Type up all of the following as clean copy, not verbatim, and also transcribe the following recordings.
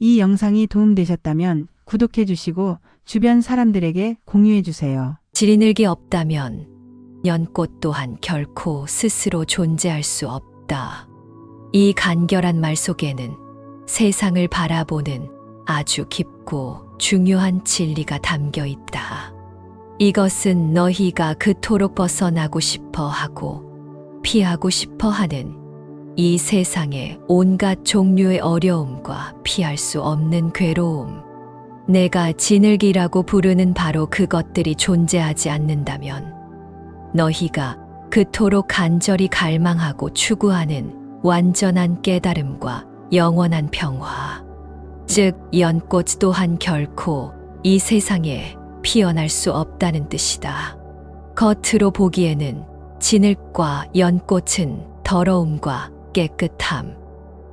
이 영상이 도움되셨다면 구독해 주시고 주변 사람들에게 공유해 주세요. 지리늘기 없다면 연꽃 또한 결코 스스로 존재할 수 없다. 이 간결한 말 속에는 세상을 바라보는 아주 깊고 중요한 진리가 담겨 있다. 이것은 너희가 그토록 벗어나고 싶어 하고 피하고 싶어 하는 이 세상의 온갖 종류의 어려움과 피할 수 없는 괴로움, 내가 지늘기라고 부르는 바로 그것들이 존재하지 않는다면 너희가 그토록 간절히 갈망하고 추구하는 완전한 깨달음과 영원한 평화, 즉 연꽃 또한 결코 이 세상에 피어날 수 없다는 뜻이다. 겉으로 보기에는 진흙과 연꽃은 더러움과 깨끗함,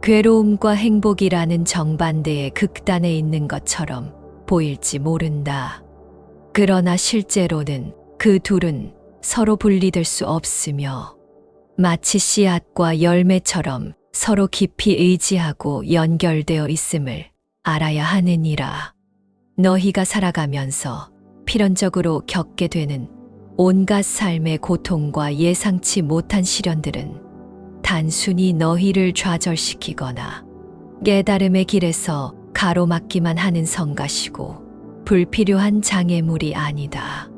괴로움과 행복이라는 정반대의 극단에 있는 것처럼 보일지 모른다. 그러나 실제로는 그 둘은 서로 분리될 수 없으며 마치 씨앗과 열매처럼 서로 깊이 의지하고 연결되어 있음을 알아야 하느니라. 너희가 살아가면서 필연적으로 겪게 되는 온갖 삶의 고통과 예상치 못한 시련들은 단순히 너희를 좌절시키거나 깨달음의 길에서 가로막기만 하는 성가시고 불필요한 장애물이 아니다.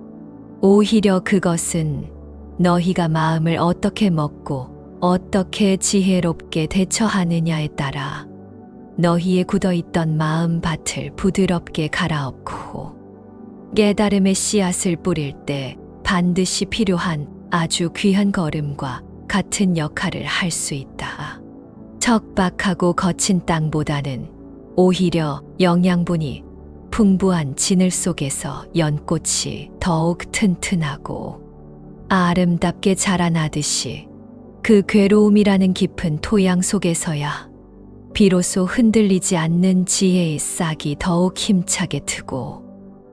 오히려 그것은 너희가 마음을 어떻게 먹고 어떻게 지혜롭게 대처하느냐에 따라 너희의 굳어있던 마음밭을 부드럽게 갈아엎고 깨달음의 씨앗을 뿌릴 때 반드시 필요한 아주 귀한 걸음과 같은 역할을 할 수 있다. 척박하고 거친 땅보다는 오히려 영양분이 풍부한 진을 속에서 연꽃이 더욱 튼튼하고 아름답게 자라나듯이 그 괴로움이라는 깊은 토양 속에서야 비로소 흔들리지 않는 지혜의 싹이 더욱 힘차게 트고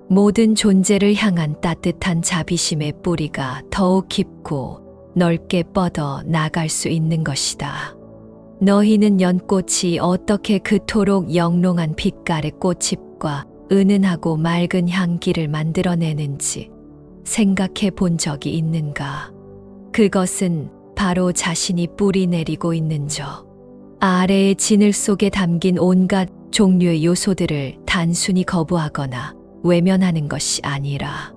모든 존재를 향한 따뜻한 자비심의 뿌리가 더욱 깊고 넓게 뻗어 나갈 수 있는 것이다. 너희는 연꽃이 어떻게 그토록 영롱한 빛깔의 꽃잎과 은은하고 맑은 향기를 만들어내는지 생각해 본 적이 있는가? 그것은 바로 자신이 뿌리 내리고 있는 저 아래의 진을 속에 담긴 온갖 종류의 요소들을 단순히 거부하거나 외면하는 것이 아니라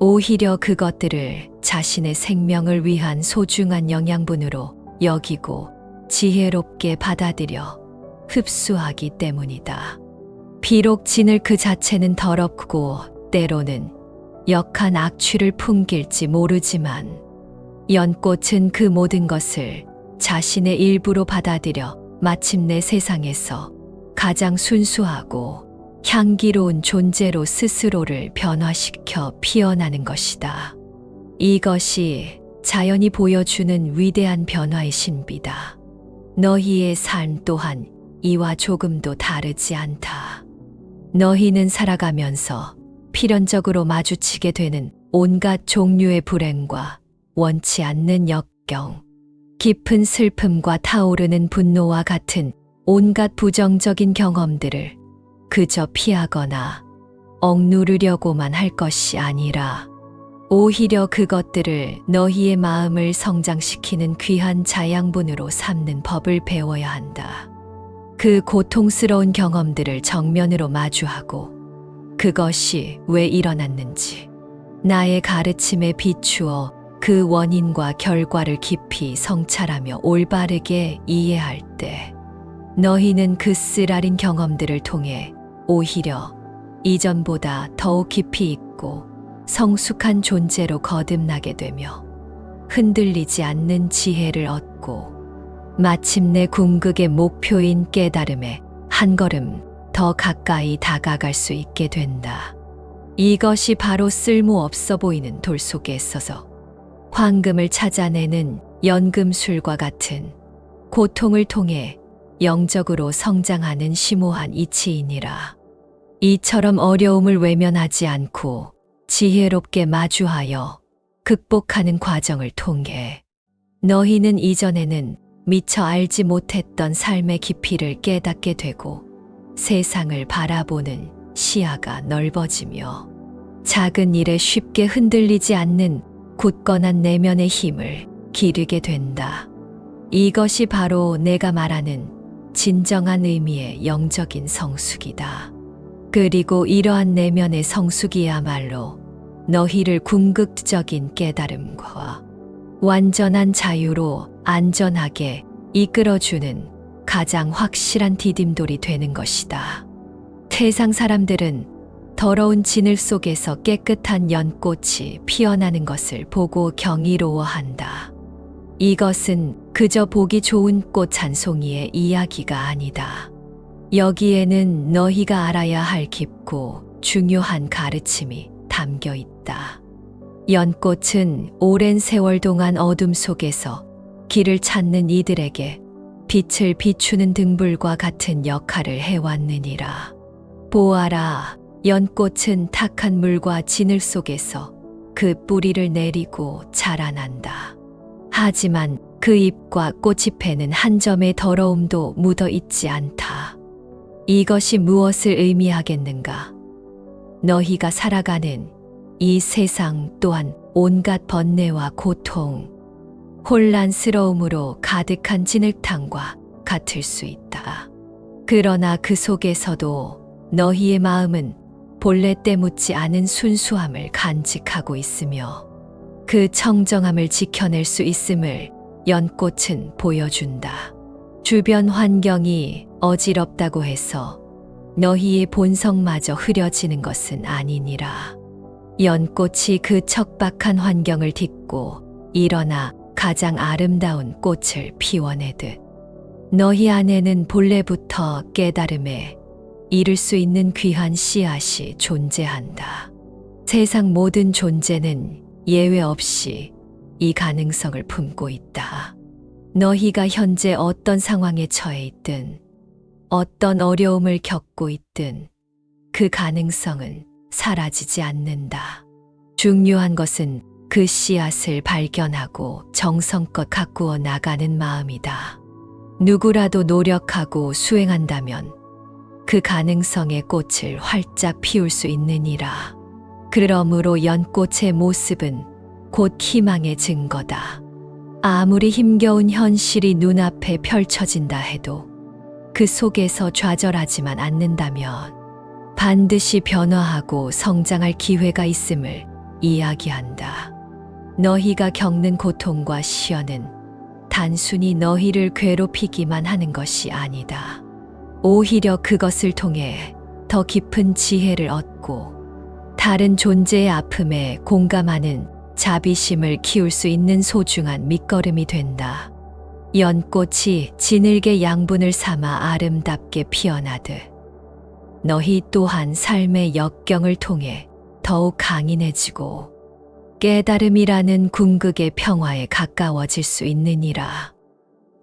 오히려 그것들을 자신의 생명을 위한 소중한 영양분으로 여기고 지혜롭게 받아들여 흡수하기 때문이다. 비록 진을 그 자체는 더럽고 때로는 역한 악취를 풍길지 모르지만 연꽃은 그 모든 것을 자신의 일부로 받아들여 마침내 세상에서 가장 순수하고 향기로운 존재로 스스로를 변화시켜 피어나는 것이다. 이것이 자연이 보여주는 위대한 변화의 신비다. 너희의 삶 또한 이와 조금도 다르지 않다. 너희는 살아가면서 필연적으로 마주치게 되는 온갖 종류의 불행과 원치 않는 역경, 깊은 슬픔과 타오르는 분노와 같은 온갖 부정적인 경험들을 그저 피하거나 억누르려고만 할 것이 아니라 오히려 그것들을 너희의 마음을 성장시키는 귀한 자양분으로 삼는 법을 배워야 한다. 그 고통스러운 경험들을 정면으로 마주하고 그것이 왜 일어났는지 나의 가르침에 비추어 그 원인과 결과를 깊이 성찰하며 올바르게 이해할 때 너희는 그 쓰라린 경험들을 통해 오히려 이전보다 더욱 깊이 있고 성숙한 존재로 거듭나게 되며 흔들리지 않는 지혜를 얻고 마침내 궁극의 목표인 깨달음에 한 걸음 더 가까이 다가갈 수 있게 된다. 이것이 바로 쓸모없어 보이는 돌 속에 있어서 황금을 찾아내는 연금술과 같은 고통을 통해 영적으로 성장하는 심오한 이치이니라. 이처럼 어려움을 외면하지 않고 지혜롭게 마주하여 극복하는 과정을 통해 너희는 이전에는 미처 알지 못했던 삶의 깊이를 깨닫게 되고 세상을 바라보는 시야가 넓어지며 작은 일에 쉽게 흔들리지 않는 굳건한 내면의 힘을 기르게 된다. 이것이 바로 내가 말하는 진정한 의미의 영적인 성숙이다. 그리고 이러한 내면의 성숙이야말로 너희를 궁극적인 깨달음과 완전한 자유로 안전하게 이끌어주는 가장 확실한 디딤돌이 되는 것이다. 세상 사람들은 더러운 진흙 속에서 깨끗한 연꽃이 피어나는 것을 보고 경이로워한다. 이것은 그저 보기 좋은 꽃 한 송이의 이야기가 아니다. 여기에는 너희가 알아야 할 깊고 중요한 가르침이 담겨 있다. 연꽃은 오랜 세월 동안 어둠 속에서 길을 찾는 이들에게 빛을 비추는 등불과 같은 역할을 해왔느니라. 보아라, 연꽃은 탁한 물과 진흙 속에서 그 뿌리를 내리고 자라난다. 하지만 그 잎과 꽃잎에는 한 점의 더러움도 묻어 있지 않다. 이것이 무엇을 의미하겠는가? 너희가 살아가는 이 세상 또한 온갖 번뇌와 고통, 혼란스러움으로 가득한 진흙탕과 같을 수 있다. 그러나 그 속에서도 너희의 마음은 본래 때 묻지 않은 순수함을 간직하고 있으며 그 청정함을 지켜낼 수 있음을 연꽃은 보여준다. 주변 환경이 어지럽다고 해서 너희의 본성마저 흐려지는 것은 아니니라. 연꽃이 그 척박한 환경을 딛고 일어나 가장 아름다운 꽃을 피워내듯 너희 안에는 본래부터 깨달음에 이룰 수 있는 귀한 씨앗이 존재한다. 세상 모든 존재는 예외 없이 이 가능성을 품고 있다. 너희가 현재 어떤 상황에 처해 있든 어떤 어려움을 겪고 있든 그 가능성은 사라지지 않는다. 중요한 것은 그 씨앗을 발견하고 정성껏 가꾸어 나가는 마음이다. 누구라도 노력하고 수행한다면 그 가능성의 꽃을 활짝 피울 수 있느니라. 그러므로 연꽃의 모습은 곧 희망의 증거다. 아무리 힘겨운 현실이 눈앞에 펼쳐진다 해도 그 속에서 좌절하지만 않는다면 반드시 변화하고 성장할 기회가 있음을 이야기한다. 너희가 겪는 고통과 시련은 단순히 너희를 괴롭히기만 하는 것이 아니다. 오히려 그것을 통해 더 깊은 지혜를 얻고 다른 존재의 아픔에 공감하는 자비심을 키울 수 있는 소중한 밑거름이 된다. 연꽃이 진흙의 양분을 삼아 아름답게 피어나듯 너희 또한 삶의 역경을 통해 더욱 강인해지고 깨달음이라는 궁극의 평화에 가까워질 수 있느니라.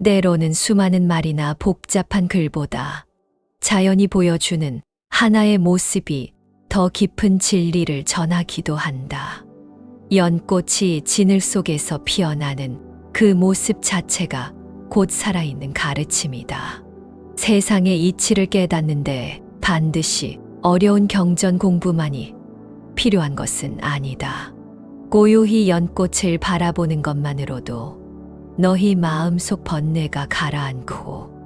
때로는 수많은 말이나 복잡한 글보다 자연이 보여주는 하나의 모습이 더 깊은 진리를 전하기도 한다. 연꽃이 진흙 속에서 피어나는 그 모습 자체가 곧 살아있는 가르침이다. 세상의 이치를 깨닫는데 반드시 어려운 경전 공부만이 필요한 것은 아니다. 고요히 연꽃을 바라보는 것만으로도 너희 마음속 번뇌가 가라앉고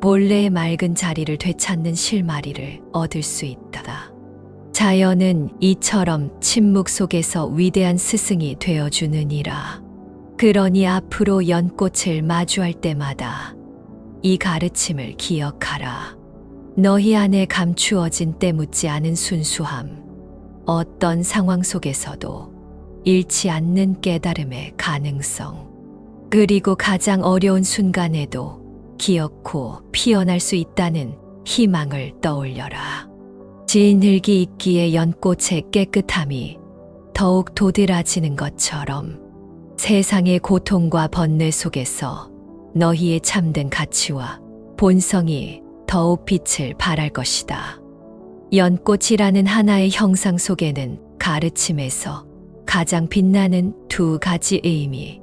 본래의 맑은 자리를 되찾는 실마리를 얻을 수 있다. 자연은 이처럼 침묵 속에서 위대한 스승이 되어주느니라. 그러니 앞으로 연꽃을 마주할 때마다 이 가르침을 기억하라. 너희 안에 감추어진 때묻지 않은 순수함, 어떤 상황 속에서도 잃지 않는 깨달음의 가능성, 그리고 가장 어려운 순간에도 기어코 피어날 수 있다는 희망을 떠올려라. 진흙이 있기에 연꽃의 깨끗함이 더욱 도드라지는 것처럼 세상의 고통과 번뇌 속에서 너희의 참된 가치와 본성이 더욱 빛을 발할 것이다. 연꽃이라는 하나의 형상 속에는 가르침에서 가장 빛나는 두 가지 의미,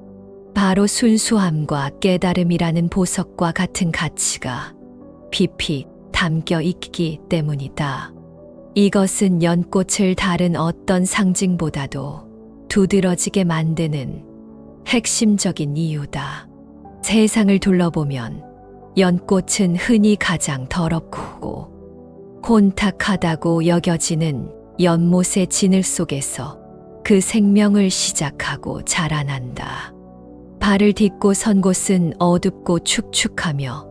바로 순수함과 깨달음이라는 보석과 같은 가치가 깊이 담겨 있기 때문이다. 이것은 연꽃을 다른 어떤 상징보다도 두드러지게 만드는 핵심적인 이유다. 세상을 둘러보면 연꽃은 흔히 가장 더럽고 혼탁하다고 여겨지는 연못의 진흙 속에서 그 생명을 시작하고 자라난다. 발을 딛고 선 곳은 어둡고 축축하며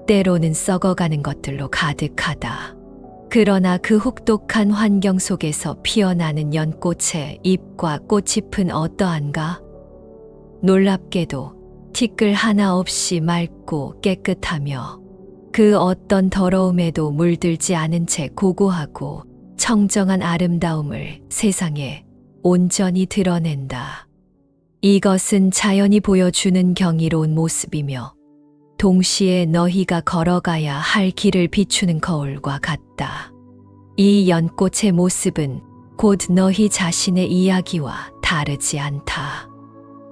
때로는 썩어가는 것들로 가득하다. 그러나 그 혹독한 환경 속에서 피어나는 연꽃의 잎과 꽃잎은 어떠한가? 놀랍게도 티끌 하나 없이 맑고 깨끗하며 그 어떤 더러움에도 물들지 않은 채 고고하고 청정한 아름다움을 세상에 온전히 드러낸다. 이것은 자연이 보여주는 경이로운 모습이며 동시에 너희가 걸어가야 할 길을 비추는 거울과 같다. 이 연꽃의 모습은 곧 너희 자신의 이야기와 다르지 않다.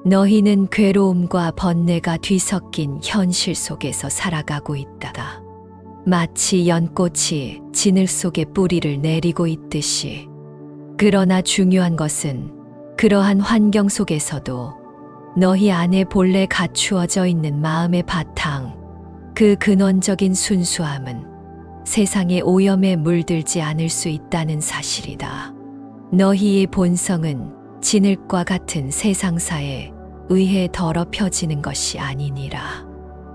너희는 괴로움과 번뇌가 뒤섞인 현실 속에서 살아가고 있다. 마치 연꽃이 진흙 속에 뿌리를 내리고 있듯이. 그러나 중요한 것은 그러한 환경 속에서도 너희 안에 본래 갖추어져 있는 마음의 바탕, 그 근원적인 순수함은 세상의 오염에 물들지 않을 수 있다는 사실이다. 너희의 본성은 진흙과 같은 세상사에 의해 더럽혀지는 것이 아니니라.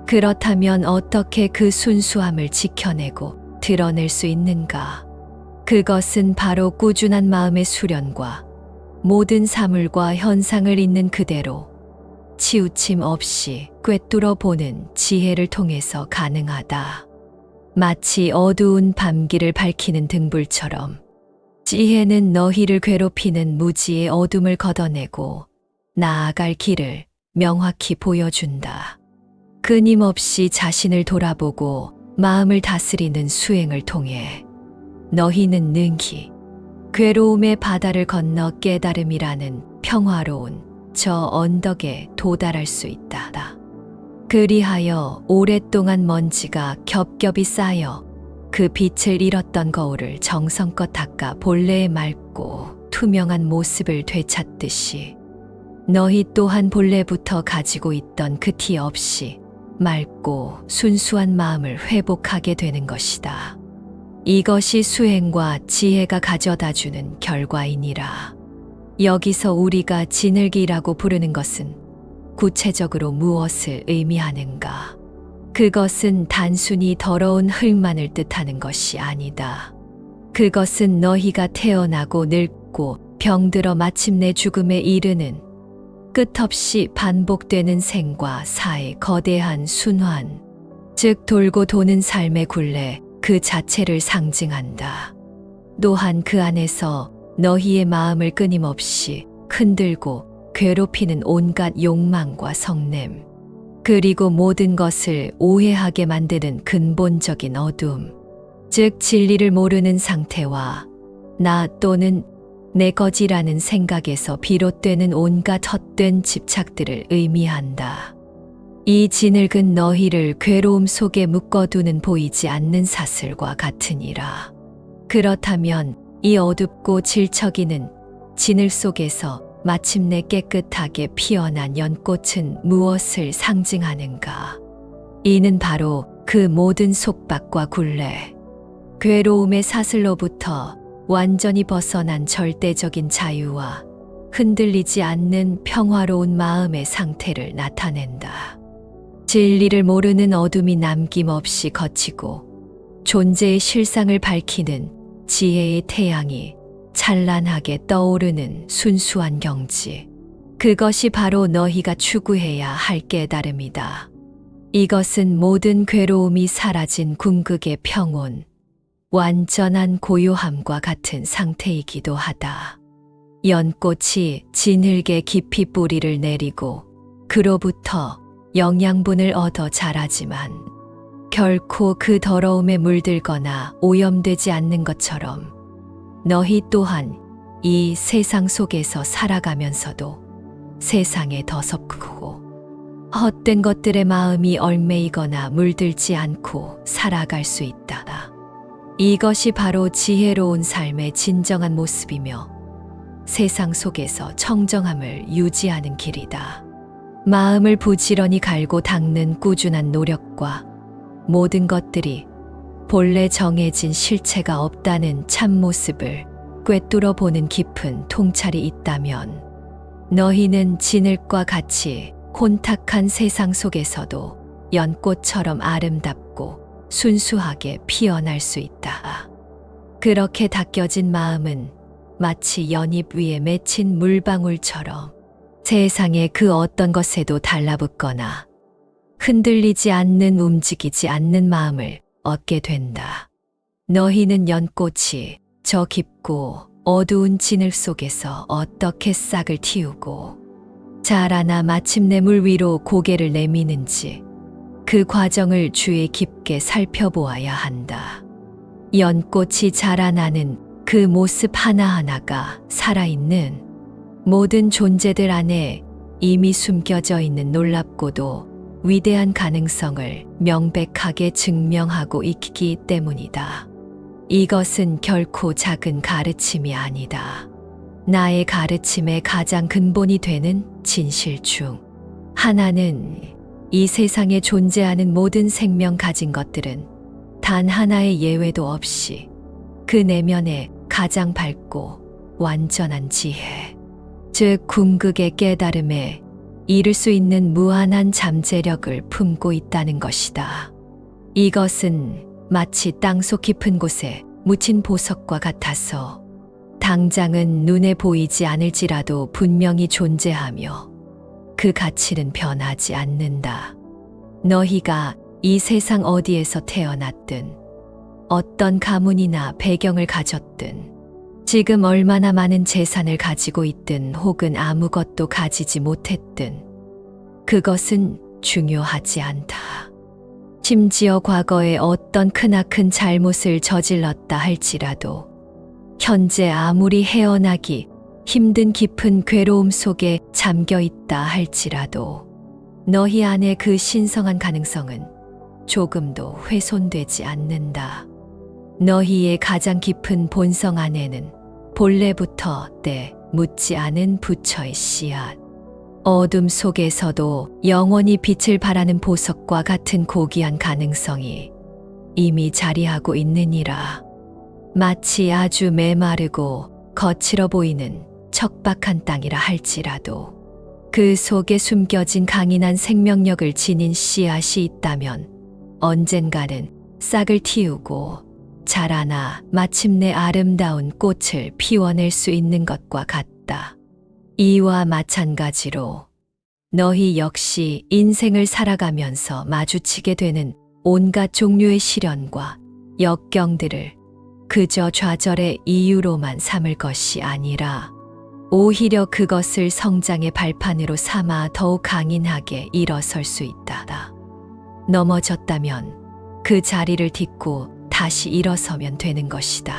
그렇다면 어떻게 그 순수함을 지켜내고 드러낼 수 있는가? 그것은 바로 꾸준한 마음의 수련과 모든 사물과 현상을 있는 그대로 치우침 없이 꿰뚫어 보는 지혜를 통해서 가능하다. 마치 어두운 밤길을 밝히는 등불처럼 지혜는 너희를 괴롭히는 무지의 어둠을 걷어내고 나아갈 길을 명확히 보여준다. 끊임없이 자신을 돌아보고 마음을 다스리는 수행을 통해 너희는 능히 괴로움의 바다를 건너 깨달음이라는 평화로운 저 언덕에 도달할 수 있다. 그리하여 오랫동안 먼지가 겹겹이 쌓여 그 빛을 잃었던 거울을 정성껏 닦아 본래의 맑고 투명한 모습을 되찾듯이 너희 또한 본래부터 가지고 있던 그 티 없이 맑고 순수한 마음을 회복하게 되는 것이다. 이것이 수행과 지혜가 가져다주는 결과이니라. 여기서 우리가 진흙이라고 부르는 것은 구체적으로 무엇을 의미하는가? 그것은 단순히 더러운 흙만을 뜻하는 것이 아니다. 그것은 너희가 태어나고 늙고 병들어 마침내 죽음에 이르는 끝없이 반복되는 생과 사의 거대한 순환, 즉 돌고 도는 삶의 굴레 그 자체를 상징한다. 또한 그 안에서 너희의 마음을 끊임없이 흔들고 괴롭히는 온갖 욕망과 성냄, 그리고 모든 것을 오해하게 만드는 근본적인 어둠, 즉 진리를 모르는 상태와 나 또는 내 것이라는 생각에서 비롯되는 온갖 헛된 집착들을 의미한다. 이 진흙은 너희를 괴로움 속에 묶어두는 보이지 않는 사슬과 같으니라. 그렇다면 이 어둡고 질척이는 진흙 속에서 마침내 깨끗하게 피어난 연꽃은 무엇을 상징하는가? 이는 바로 그 모든 속박과 굴레, 괴로움의 사슬로부터 완전히 벗어난 절대적인 자유와 흔들리지 않는 평화로운 마음의 상태를 나타낸다. 진리를 모르는 어둠이 남김없이 걷히고 존재의 실상을 밝히는 지혜의 태양이 찬란하게 떠오르는 순수한 경지. 그것이 바로 너희가 추구해야 할 깨달음이다. 이것은 모든 괴로움이 사라진 궁극의 평온, 완전한 고요함과 같은 상태이기도 하다. 연꽃이 진흙에 깊이 뿌리를 내리고 그로부터 영양분을 얻어 자라지만 결코 그 더러움에 물들거나 오염되지 않는 것처럼 너희 또한 이 세상 속에서 살아가면서도 세상에 더럽고 헛된 것들의 마음이 얽매이거나 물들지 않고 살아갈 수 있다. 이것이 바로 지혜로운 삶의 진정한 모습이며 세상 속에서 청정함을 유지하는 길이다. 마음을 부지런히 갈고 닦는 꾸준한 노력과 모든 것들이 본래 정해진 실체가 없다는 참모습을 꿰뚫어 보는 깊은 통찰이 있다면 너희는 진흙과 같이 혼탁한 세상 속에서도 연꽃처럼 아름답고 순수하게 피어날 수 있다. 그렇게 닦여진 마음은 마치 연잎 위에 맺힌 물방울처럼 세상의 그 어떤 것에도 달라붙거나 흔들리지 않는 움직이지 않는 마음을 얻게 된다. 너희는 연꽃이 저 깊고 어두운 진흙 속에서 어떻게 싹을 틔우고 자라나 마침내 물 위로 고개를 내미는지 그 과정을 주의 깊게 살펴보아야 한다. 연꽃이 자라나는 그 모습 하나하나가 살아있는 모든 존재들 안에 이미 숨겨져 있는 놀랍고도 위대한 가능성을 명백하게 증명하고 있기 때문이다. 이것은 결코 작은 가르침이 아니다. 나의 가르침의 가장 근본이 되는 진실 중 하나는 이 세상에 존재하는 모든 생명 가진 것들은 단 하나의 예외도 없이 그 내면에 가장 밝고 완전한 지혜, 즉 궁극의 깨달음에 이를 수 있는 무한한 잠재력을 품고 있다는 것이다. 이것은 마치 땅속 깊은 곳에 묻힌 보석과 같아서 당장은 눈에 보이지 않을지라도 분명히 존재하며 그 가치는 변하지 않는다. 너희가 이 세상 어디에서 태어났든 어떤 가문이나 배경을 가졌든 지금 얼마나 많은 재산을 가지고 있든 혹은 아무것도 가지지 못했든 그것은 중요하지 않다. 심지어 과거에 어떤 크나큰 잘못을 저질렀다 할지라도 현재 아무리 헤어나기 힘든 깊은 괴로움 속에 잠겨 있다 할지라도 너희 안의 그 신성한 가능성은 조금도 훼손되지 않는다. 너희의 가장 깊은 본성 안에는 본래부터 때 묻지 않은 부처의 씨앗, 어둠 속에서도 영원히 빛을 발하는 보석과 같은 고귀한 가능성이 이미 자리하고 있느니라. 마치 아주 메마르고 거칠어 보이는 척박한 땅이라 할지라도 그 속에 숨겨진 강인한 생명력을 지닌 씨앗이 있다면 언젠가는 싹을 틔우고 자라나 마침내 아름다운 꽃을 피워낼 수 있는 것과 같다. 이와 마찬가지로 너희 역시 인생을 살아가면서 마주치게 되는 온갖 종류의 시련과 역경들을 그저 좌절의 이유로만 삼을 것이 아니라 오히려 그것을 성장의 발판으로 삼아 더욱 강인하게 일어설 수 있다. 넘어졌다면 그 자리를 딛고 다시 일어서면 되는 것이다.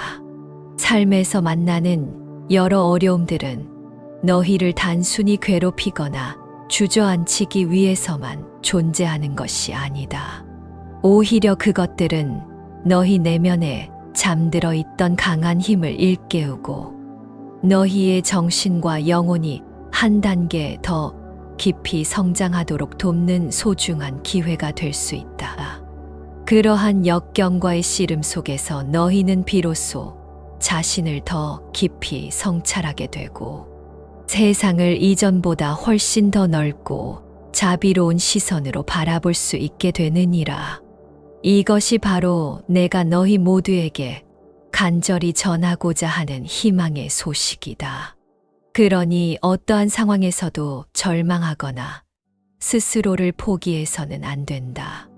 삶에서 만나는 여러 어려움들은 너희를 단순히 괴롭히거나 주저앉히기 위해서만 존재하는 것이 아니다. 오히려 그것들은 너희 내면에 잠들어 있던 강한 힘을 일깨우고 너희의 정신과 영혼이 한 단계 더 깊이 성장하도록 돕는 소중한 기회가 될 수 있다. 그러한 역경과의 씨름 속에서 너희는 비로소 자신을 더 깊이 성찰하게 되고 세상을 이전보다 훨씬 더 넓고 자비로운 시선으로 바라볼 수 있게 되느니라. 이것이 바로 내가 너희 모두에게 간절히 전하고자 하는 희망의 소식이다. 그러니 어떠한 상황에서도 절망하거나 스스로를 포기해서는 안 된다.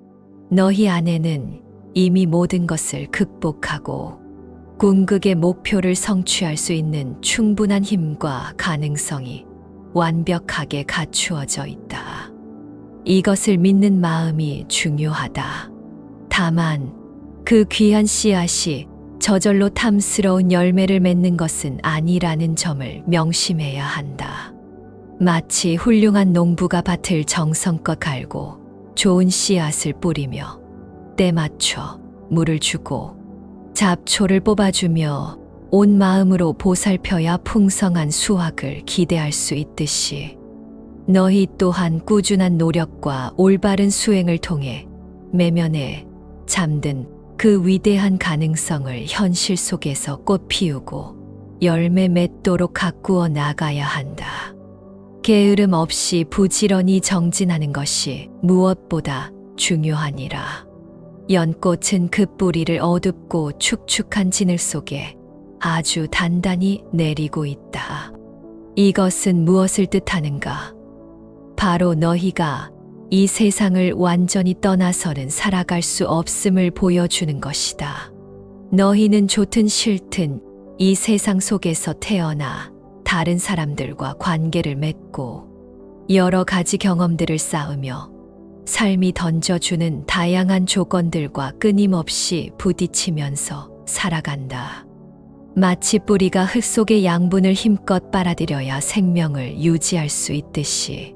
너희 안에는 이미 모든 것을 극복하고 궁극의 목표를 성취할 수 있는 충분한 힘과 가능성이 완벽하게 갖추어져 있다. 이것을 믿는 마음이 중요하다. 다만 그 귀한 씨앗이 저절로 탐스러운 열매를 맺는 것은 아니라는 점을 명심해야 한다. 마치 훌륭한 농부가 밭을 정성껏 갈고 좋은 씨앗을 뿌리며 때 맞춰 물을 주고 잡초를 뽑아주며 온 마음으로 보살펴야 풍성한 수확을 기대할 수 있듯이 너희 또한 꾸준한 노력과 올바른 수행을 통해 내면에 잠든 그 위대한 가능성을 현실 속에서 꽃 피우고 열매 맺도록 가꾸어 나가야 한다. 게으름 없이 부지런히 정진하는 것이 무엇보다 중요하니라. 연꽃은 그 뿌리를 어둡고 축축한 진흙 속에 아주 단단히 내리고 있다. 이것은 무엇을 뜻하는가? 바로 너희가 이 세상을 완전히 떠나서는 살아갈 수 없음을 보여주는 것이다. 너희는 좋든 싫든 이 세상 속에서 태어나 다른 사람들과 관계를 맺고 여러 가지 경험들을 쌓으며 삶이 던져주는 다양한 조건들과 끊임없이 부딪히면서 살아간다. 마치 뿌리가 흙 속의 양분을 힘껏 빨아들여야 생명을 유지할 수 있듯이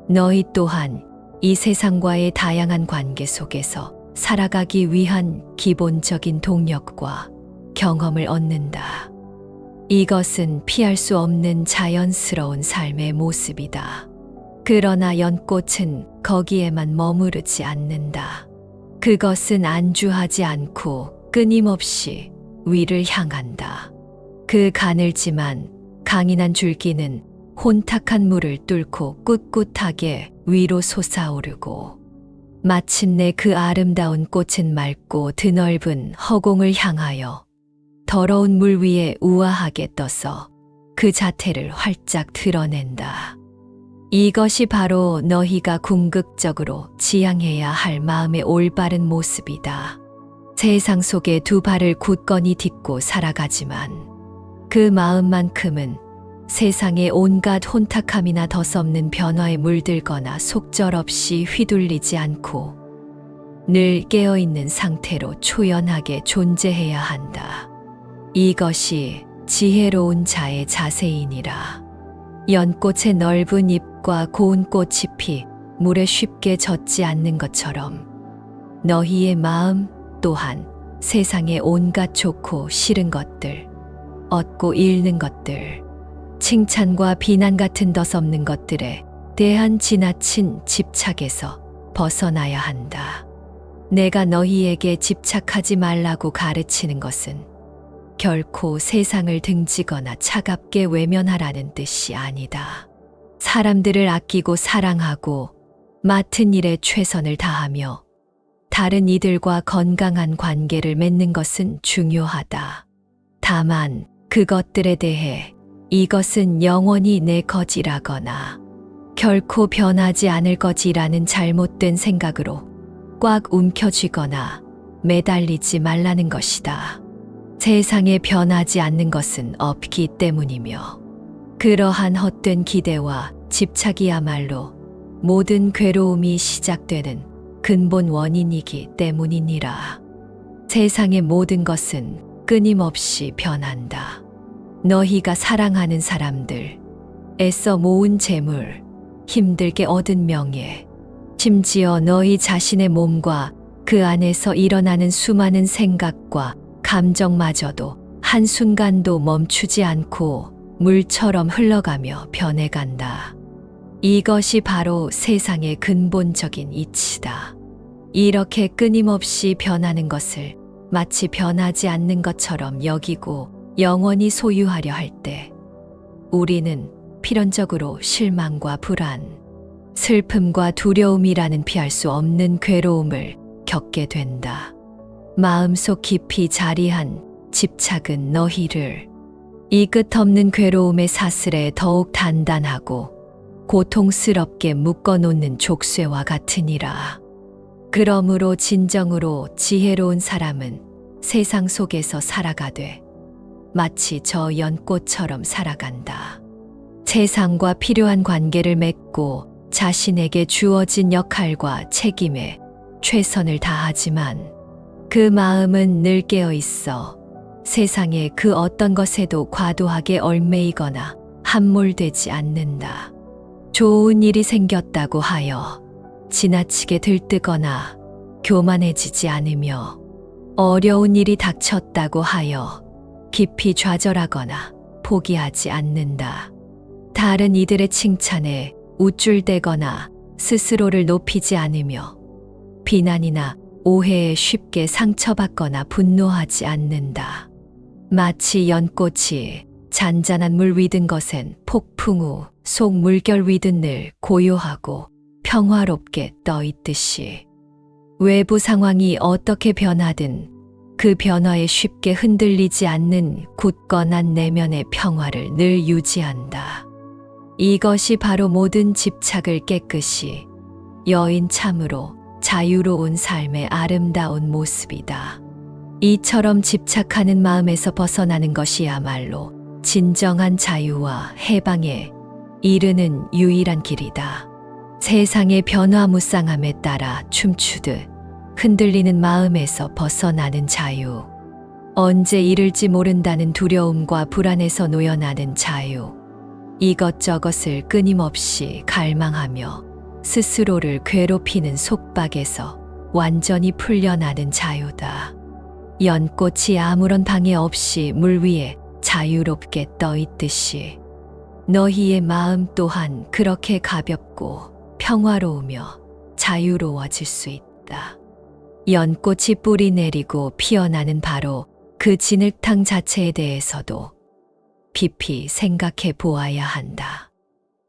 너희 또한 이 세상과의 다양한 관계 속에서 살아가기 위한 기본적인 동력과 경험을 얻는다. 이것은 피할 수 없는 자연스러운 삶의 모습이다. 그러나 연꽃은 거기에만 머무르지 않는다. 그것은 안주하지 않고 끊임없이 위를 향한다. 그 가늘지만 강인한 줄기는 혼탁한 물을 뚫고 꿋꿋하게 위로 솟아오르고 마침내 그 아름다운 꽃은 맑고 드넓은 허공을 향하여 더러운 물 위에 우아하게 떠서 그 자태를 활짝 드러낸다. 이것이 바로 너희가 궁극적으로 지향해야 할 마음의 올바른 모습이다. 세상 속에 두 발을 굳건히 딛고 살아가지만 그 마음만큼은 세상의 온갖 혼탁함이나 덧없는 변화에 물들거나 속절없이 휘둘리지 않고 늘 깨어있는 상태로 초연하게 존재해야 한다. 이것이 지혜로운 자의 자세이니라. 연꽃의 넓은 잎과 고운 꽃잎이 물에 쉽게 젖지 않는 것처럼 너희의 마음 또한 세상의 온갖 좋고 싫은 것들, 얻고 잃는 것들, 칭찬과 비난 같은 덧없는 것들에 대한 지나친 집착에서 벗어나야 한다. 내가 너희에게 집착하지 말라고 가르치는 것은 결코 세상을 등지거나 차갑게 외면하라는 뜻이 아니다. 사람들을 아끼고 사랑하고 맡은 일에 최선을 다하며 다른 이들과 건강한 관계를 맺는 것은 중요하다. 다만 그것들에 대해 이것은 영원히 내 것이라거나 결코 변하지 않을 것이라는 잘못된 생각으로 꽉 움켜쥐거나 매달리지 말라는 것이다. 세상에 변하지 않는 것은 없기 때문이며 그러한 헛된 기대와 집착이야말로 모든 괴로움이 시작되는 근본 원인이기 때문이니라. 세상의 모든 것은 끊임없이 변한다. 너희가 사랑하는 사람들, 애써 모은 재물, 힘들게 얻은 명예, 심지어 너희 자신의 몸과 그 안에서 일어나는 수많은 생각과 감정마저도 한순간도 멈추지 않고 물처럼 흘러가며 변해간다. 이것이 바로 세상의 근본적인 이치다. 이렇게 끊임없이 변하는 것을 마치 변하지 않는 것처럼 여기고 영원히 소유하려 할 때 우리는 필연적으로 실망과 불안, 슬픔과 두려움이라는 피할 수 없는 괴로움을 겪게 된다. 마음속 깊이 자리한 집착은 너희를 이 끝없는 괴로움의 사슬에 더욱 단단하고 고통스럽게 묶어놓는 족쇄와 같으니라. 그러므로 진정으로 지혜로운 사람은 세상 속에서 살아가되 마치 저 연꽃처럼 살아간다. 세상과 필요한 관계를 맺고 자신에게 주어진 역할과 책임에 최선을 다하지만 그 마음은 늘 깨어 있어 세상의 그 어떤 것에도 과도하게 얽매이거나 함몰되지 않는다. 좋은 일이 생겼다고 하여 지나치게 들뜨거나 교만해지지 않으며 어려운 일이 닥쳤다고 하여 깊이 좌절하거나 포기하지 않는다. 다른 이들의 칭찬에 우쭐대거나 스스로를 높이지 않으며 비난이나 오해에 쉽게 상처받거나 분노하지 않는다. 마치 연꽃이 잔잔한 물 위든 것엔 폭풍 후 속 물결 위든 늘 고요하고 평화롭게 떠 있듯이 외부 상황이 어떻게 변하든 그 변화에 쉽게 흔들리지 않는 굳건한 내면의 평화를 늘 유지한다. 이것이 바로 모든 집착을 깨끗이 여인 참으로 자유로운 삶의 아름다운 모습이다. 이처럼 집착하는 마음에서 벗어나는 것이야말로 진정한 자유와 해방에 이르는 유일한 길이다. 세상의 변화무쌍함에 따라 춤추듯 흔들리는 마음에서 벗어나는 자유. 언제 이를지 모른다는 두려움과 불안에서 놓여나는 자유. 이것저것을 끊임없이 갈망하며 스스로를 괴롭히는 속박에서 완전히 풀려나는 자유다. 연꽃이 아무런 방해 없이 물 위에 자유롭게 떠 있듯이 너희의 마음 또한 그렇게 가볍고 평화로우며 자유로워질 수 있다. 연꽃이 뿌리 내리고 피어나는 바로 그 진흙탕 자체에 대해서도 깊이 생각해 보아야 한다.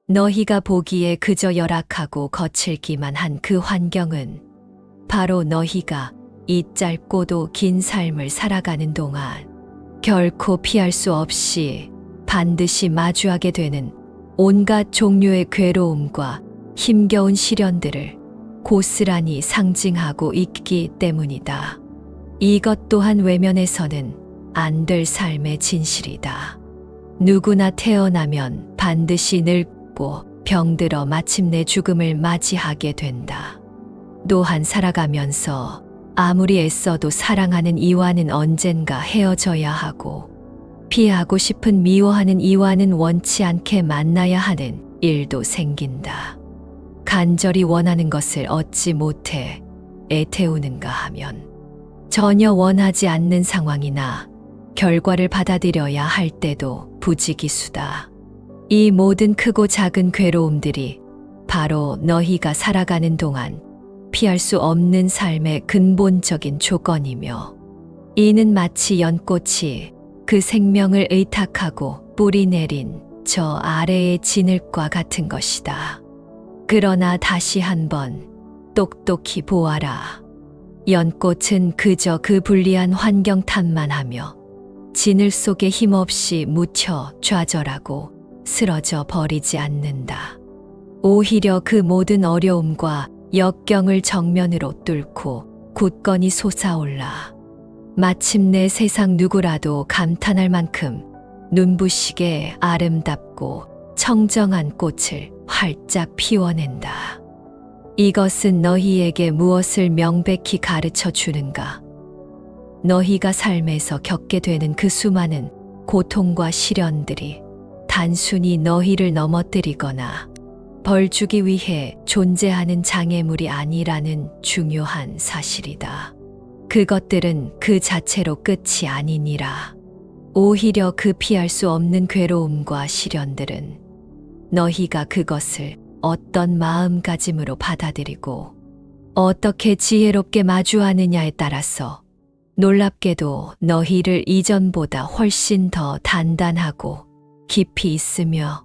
너희가 보기에 그저 열악하고 거칠기만 한 그 환경은 바로 너희가 이 짧고도 긴 삶을 살아가는 동안 결코 피할 수 없이 반드시 마주하게 되는 온갖 종류의 괴로움과 힘겨운 시련들을 고스란히 상징하고 있기 때문이다. 이것 또한 외면해서는 안 될 삶의 진실이다. 누구나 태어나면 반드시 늙고 병들어 마침내 죽음을 맞이하게 된다. 또한 살아가면서 아무리 애써도 사랑하는 이와는 언젠가 헤어져야 하고 피하고 싶은 미워하는 이와는 원치 않게 만나야 하는 일도 생긴다. 간절히 원하는 것을 얻지 못해 애태우는가 하면 전혀 원하지 않는 상황이나 결과를 받아들여야 할 때도 부지기수다. 이 모든 크고 작은 괴로움들이 바로 너희가 살아가는 동안 피할 수 없는 삶의 근본적인 조건이며 이는 마치 연꽃이 그 생명을 의탁하고 뿌리 내린 저 아래의 진흙과 같은 것이다. 그러나 다시 한번 똑똑히 보아라. 연꽃은 그저 그 불리한 환경 탓만 하며 진흙 속에 힘없이 묻혀 좌절하고 쓰러져 버리지 않는다. 오히려 그 모든 어려움과 역경을 정면으로 뚫고 굳건히 솟아올라 마침내 세상 누구라도 감탄할 만큼 눈부시게 아름답고 청정한 꽃을 활짝 피워낸다. 이것은 너희에게 무엇을 명백히 가르쳐 주는가? 너희가 삶에서 겪게 되는 그 수많은 고통과 시련들이 단순히 너희를 넘어뜨리거나 벌 주기 위해 존재하는 장애물이 아니라는 중요한 사실이다. 그것들은 그 자체로 끝이 아니니라. 오히려 그 피할 수 없는 괴로움과 시련들은 너희가 그것을 어떤 마음가짐으로 받아들이고 어떻게 지혜롭게 마주하느냐에 따라서 놀랍게도 너희를 이전보다 훨씬 더 단단하고 깊이 있으며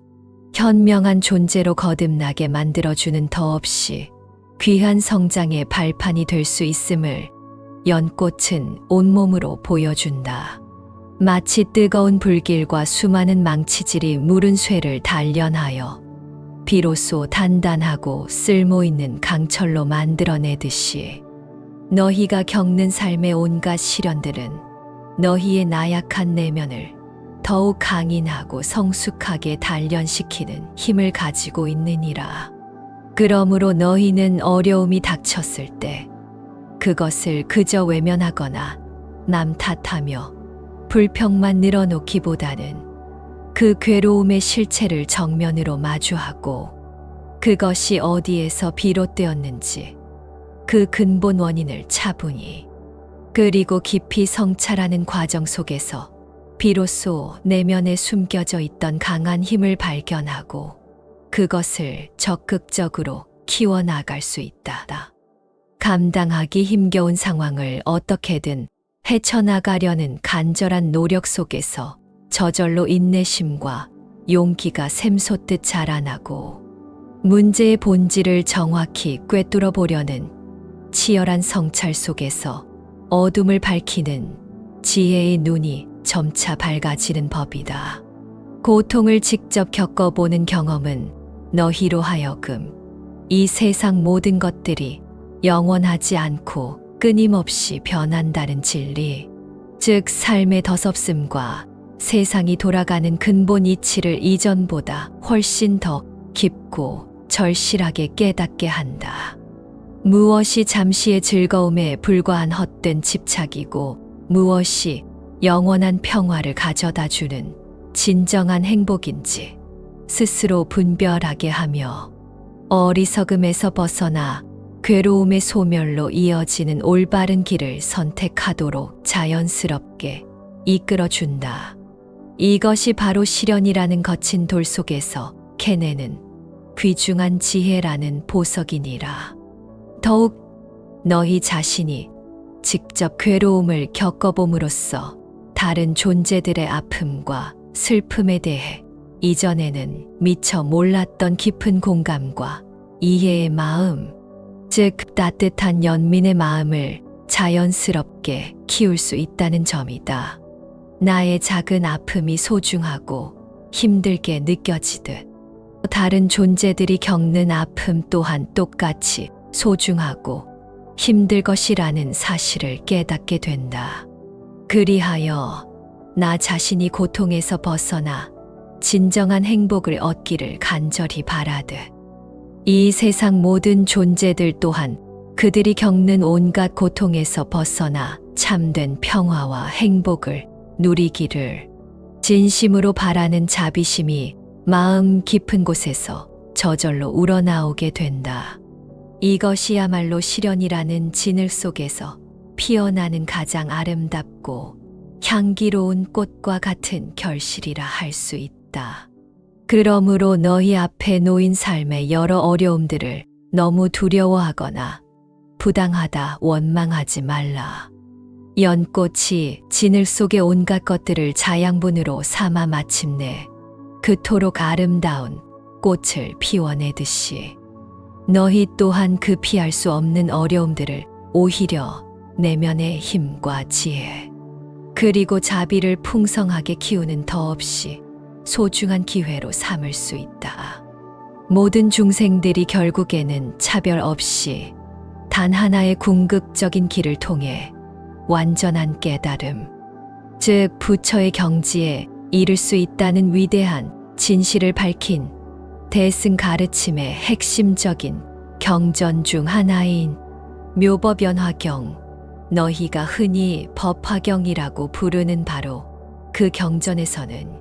현명한 존재로 거듭나게 만들어주는 더없이 귀한 성장의 발판이 될 수 있음을 연꽃은 온몸으로 보여준다. 마치 뜨거운 불길과 수많은 망치질이 무른 쇠를 단련하여 비로소 단단하고 쓸모있는 강철로 만들어내듯이 너희가 겪는 삶의 온갖 시련들은 너희의 나약한 내면을 더욱 강인하고 성숙하게 단련시키는 힘을 가지고 있느니라. 그러므로 너희는 어려움이 닥쳤을 때 그것을 그저 외면하거나 남 탓하며 불평만 늘어놓기보다는 그 괴로움의 실체를 정면으로 마주하고 그것이 어디에서 비롯되었는지 그 근본 원인을 차분히 그리고 깊이 성찰하는 과정 속에서 비로소 내면에 숨겨져 있던 강한 힘을 발견하고 그것을 적극적으로 키워나갈 수 있다. 감당하기 힘겨운 상황을 어떻게든 헤쳐나가려는 간절한 노력 속에서 저절로 인내심과 용기가 샘솟듯 자라나고 문제의 본질을 정확히 꿰뚫어 보려는 치열한 성찰 속에서 어둠을 밝히는 지혜의 눈이 점차 밝아지는 법이다. 고통을 직접 겪어보는 경험은 너희로 하여금 이 세상 모든 것들이 영원하지 않고 끊임없이 변한다는 진리, 즉 삶의 덧없음과 세상이 돌아가는 근본 이치를 이전보다 훨씬 더 깊고 절실하게 깨닫게 한다. 무엇이 잠시의 즐거움에 불과한 헛된 집착이고 무엇이 영원한 평화를 가져다 주는 진정한 행복인지 스스로 분별하게 하며 어리석음에서 벗어나 괴로움의 소멸로 이어지는 올바른 길을 선택하도록 자연스럽게 이끌어준다. 이것이 바로 시련이라는 거친 돌 속에서 캐내는 귀중한 지혜라는 보석이니라. 더욱 너희 자신이 직접 괴로움을 겪어봄으로써 다른 존재들의 아픔과 슬픔에 대해 이전에는 미처 몰랐던 깊은 공감과 이해의 마음, 즉 따뜻한 연민의 마음을 자연스럽게 키울 수 있다는 점이다. 나의 작은 아픔이 소중하고 힘들게 느껴지듯 다른 존재들이 겪는 아픔 또한 똑같이 소중하고 힘들 것이라는 사실을 깨닫게 된다. 그리하여 나 자신이 고통에서 벗어나 진정한 행복을 얻기를 간절히 바라듯 이 세상 모든 존재들 또한 그들이 겪는 온갖 고통에서 벗어나 참된 평화와 행복을 누리기를 진심으로 바라는 자비심이 마음 깊은 곳에서 저절로 우러나오게 된다. 이것이야말로 시련이라는 진흙 속에서 피어나는 가장 아름답고 향기로운 꽃과 같은 결실이라 할 수 있다. 그러므로 너희 앞에 놓인 삶의 여러 어려움들을 너무 두려워하거나 부당하다 원망하지 말라. 연꽃이 진흙 속의 온갖 것들을 자양분으로 삼아 마침내 그토록 아름다운 꽃을 피워내듯이 너희 또한 그 피할 수 없는 어려움들을 오히려 내면의 힘과 지혜 그리고 자비를 풍성하게 키우는 더없이 소중한 기회로 삼을 수 있다. 모든 중생들이 결국에는 차별 없이 단 하나의 궁극적인 길을 통해 완전한 깨달음, 즉 부처의 경지에 이를 수 있다는 위대한 진실을 밝힌 대승 가르침의 핵심적인 경전 중 하나인 묘법연화경, 너희가 흔히 법화경이라고 부르는 바로 그 경전에서는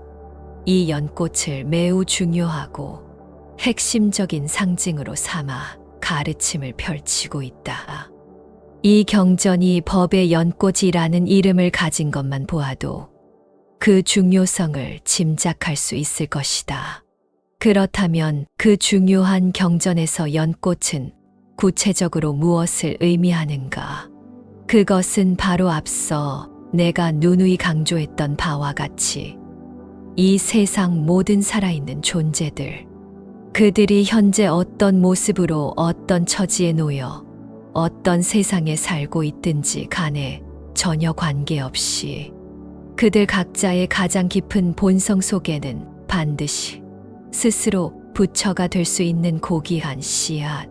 이 연꽃을 매우 중요하고 핵심적인 상징으로 삼아 가르침을 펼치고 있다. 이 경전이 법의 연꽃이라는 이름을 가진 것만 보아도 그 중요성을 짐작할 수 있을 것이다. 그렇다면 그 중요한 경전에서 연꽃은 구체적으로 무엇을 의미하는가? 그것은 바로 앞서 내가 누누이 강조했던 바와 같이 이 세상 모든 살아있는 존재들, 그들이 현재 어떤 모습으로 어떤 처지에 놓여 어떤 세상에 살고 있든지 간에 전혀 관계없이 그들 각자의 가장 깊은 본성 속에는 반드시 스스로 부처가 될 수 있는 고귀한 씨앗,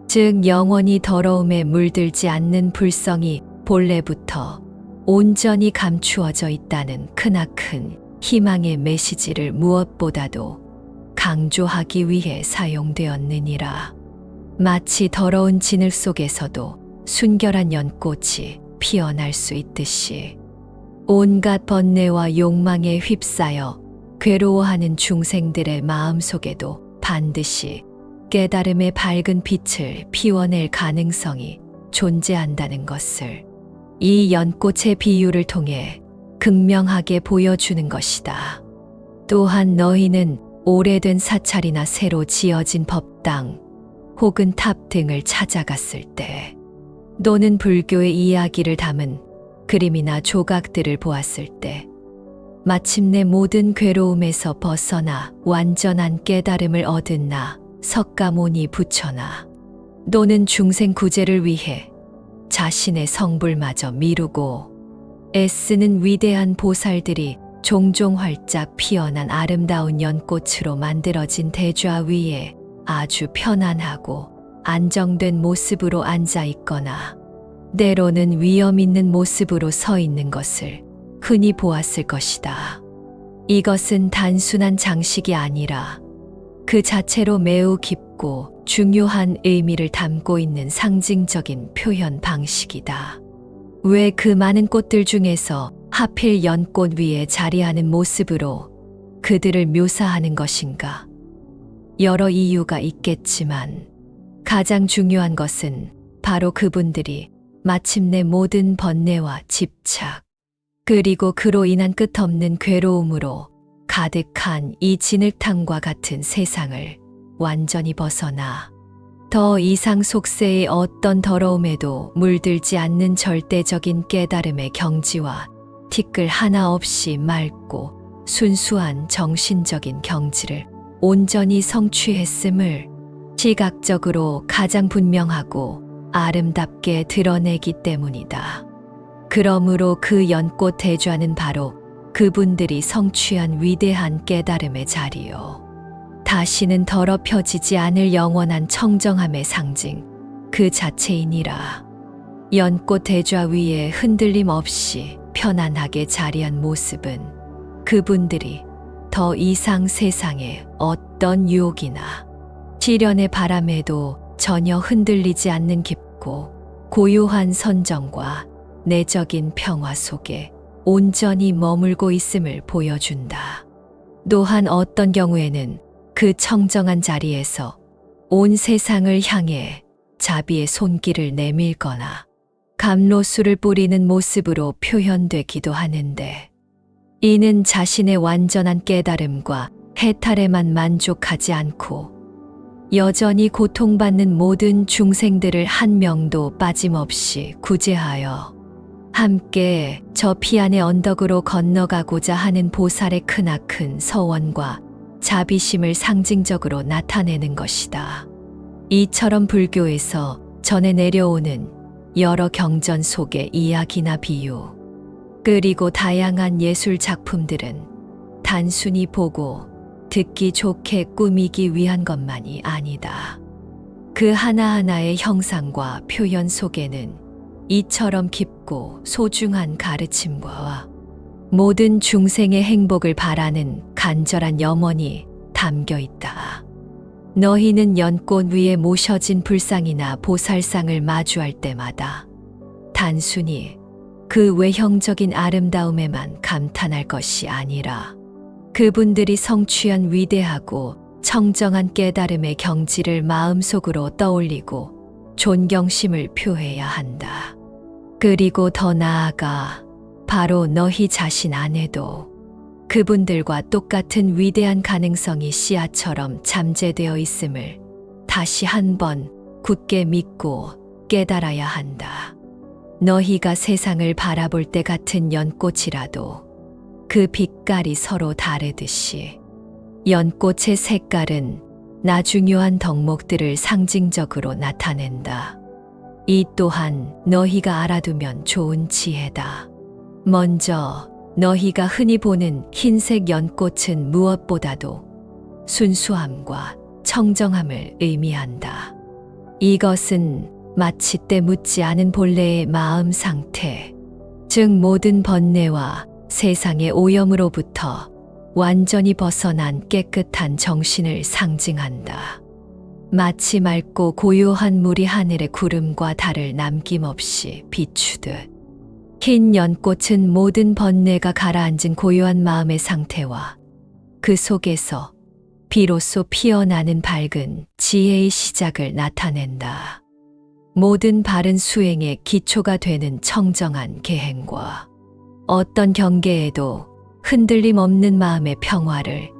즉 영원히 더러움에 물들지 않는 불성이 본래부터 온전히 감추어져 있다는 크나큰 희망의 메시지를 무엇보다도 강조하기 위해 사용되었느니라. 마치 더러운 진흙 속에서도 순결한 연꽃이 피어날 수 있듯이 온갖 번뇌와 욕망에 휩싸여 괴로워하는 중생들의 마음 속에도 반드시 깨달음의 밝은 빛을 피워낼 가능성이 존재한다는 것을 이 연꽃의 비유를 통해 극명하게 보여주는 것이다. 또한 너희는 오래된 사찰이나 새로 지어진 법당 혹은 탑 등을 찾아갔을 때 또는 불교의 이야기를 담은 그림이나 조각들을 보았을 때 마침내 모든 괴로움에서 벗어나 완전한 깨달음을 얻은 나 석가모니 부처나 또는 중생 구제를 위해 자신의 성불마저 미루고 애쓰는 위대한 보살들이 종종 활짝 피어난 아름다운 연꽃으로 만들어진 대좌 위에 아주 편안하고 안정된 모습으로 앉아 있거나 때로는 위험 있는 모습으로 서 있는 것을 흔히 보았을 것이다. 이것은 단순한 장식이 아니라 그 자체로 매우 깊고 중요한 의미를 담고 있는 상징적인 표현 방식이다. 왜 그 많은 꽃들 중에서 하필 연꽃 위에 자리하는 모습으로 그들을 묘사하는 것인가? 여러 이유가 있겠지만 가장 중요한 것은 바로 그분들이 마침내 모든 번뇌와 집착, 그리고 그로 인한 끝없는 괴로움으로 가득한 이 진흙탕과 같은 세상을 완전히 벗어나 더 이상 속세의 어떤 더러움에도 물들지 않는 절대적인 깨달음의 경지와 티끌 하나 없이 맑고 순수한 정신적인 경지를 온전히 성취했음을 시각적으로 가장 분명하고 아름답게 드러내기 때문이다. 그러므로 그 연꽃 대좌는 바로 그분들이 성취한 위대한 깨달음의 자리요. 다시는 더럽혀지지 않을 영원한 청정함의 상징 그 자체이니라. 연꽃 대좌 위에 흔들림 없이 편안하게 자리한 모습은 그분들이 더 이상 세상에 어떤 유혹이나 시련의 바람에도 전혀 흔들리지 않는 깊고 고요한 선정과 내적인 평화 속에 온전히 머물고 있음을 보여준다. 또한 어떤 경우에는 그 청정한 자리에서 온 세상을 향해 자비의 손길을 내밀거나 감로수를 뿌리는 모습으로 표현되기도 하는데, 이는 자신의 완전한 깨달음과 해탈에만 만족하지 않고 여전히 고통받는 모든 중생들을 한 명도 빠짐없이 구제하여 함께 저 피안의 언덕으로 건너가고자 하는 보살의 크나큰 서원과 자비심을 상징적으로 나타내는 것이다. 이처럼 불교에서 전해 내려오는 여러 경전 속의 이야기나 비유, 그리고 다양한 예술 작품들은 단순히 보고 듣기 좋게 꾸미기 위한 것만이 아니다. 그 하나하나의 형상과 표현 속에는 이처럼 깊고 소중한 가르침과 모든 중생의 행복을 바라는 간절한 염원이 담겨 있다. 너희는 연꽃 위에 모셔진 불상이나 보살상을 마주할 때마다 단순히 그 외형적인 아름다움에만 감탄할 것이 아니라 그분들이 성취한 위대하고 청정한 깨달음의 경지를 마음속으로 떠올리고 존경심을 표해야 한다. 그리고 더 나아가 바로 너희 자신 안에도 그분들과 똑같은 위대한 가능성이 씨앗처럼 잠재되어 있음을 다시 한번 굳게 믿고 깨달아야 한다. 너희가 세상을 바라볼 때 같은 연꽃이라도 그 빛깔이 서로 다르듯이 연꽃의 색깔은 나중요한 덕목들을 상징적으로 나타낸다. 이 또한 너희가 알아두면 좋은 지혜다. 먼저 너희가 흔히 보는 흰색 연꽃은 무엇보다도 순수함과 청정함을 의미한다. 이것은 마치 때 묻지 않은 본래의 마음 상태, 즉 모든 번뇌와 세상의 오염으로부터 완전히 벗어난 깨끗한 정신을 상징한다. 마치 맑고 고요한 물이 하늘의 구름과 달을 남김없이 비추듯 흰 연꽃은 모든 번뇌가 가라앉은 고요한 마음의 상태와 그 속에서 비로소 피어나는 밝은 지혜의 시작을 나타낸다. 모든 바른 수행의 기초가 되는 청정한 계행과 어떤 경계에도 흔들림 없는 마음의 평화를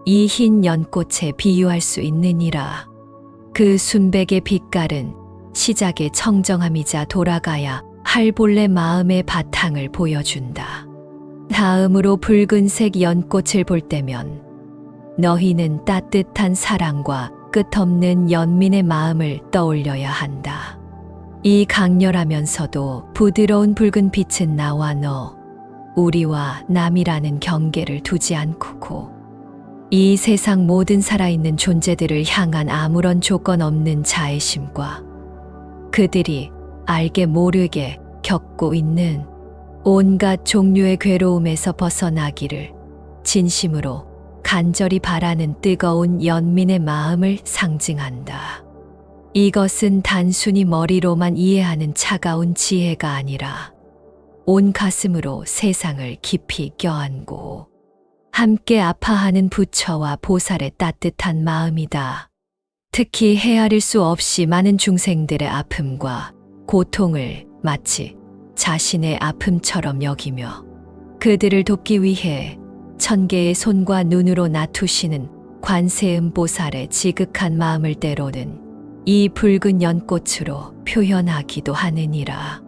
이 흰 연꽃에 비유할 수 있느니라. 그 순백의 빛깔은 시작의 청정함이자 돌아가야 할 본래 마음의 바탕을 보여준다. 다음으로 붉은색 연꽃을 볼 때면 너희는 따뜻한 사랑과 끝없는 연민의 마음을 떠올려야 한다. 이 강렬하면서도 부드러운 붉은 빛은 나와 너, 우리와 남이라는 경계를 두지 않고 이 세상 모든 살아있는 존재들을 향한 아무런 조건 없는 자애심과 그들이 알게 모르게 겪고 있는 온갖 종류의 괴로움에서 벗어나기를 진심으로 간절히 바라는 뜨거운 연민의 마음을 상징한다. 이것은 단순히 머리로만 이해하는 차가운 지혜가 아니라 온 가슴으로 세상을 깊이 껴안고 함께 아파하는 부처와 보살의 따뜻한 마음이다. 특히 헤아릴 수 없이 많은 중생들의 아픔과 고통을 마치 자신의 아픔처럼 여기며 그들을 돕기 위해 천개의 손과 눈으로 나투시는 관세음 보살의 지극한 마음을 때로는 이 붉은 연꽃으로 표현하기도 하느니라.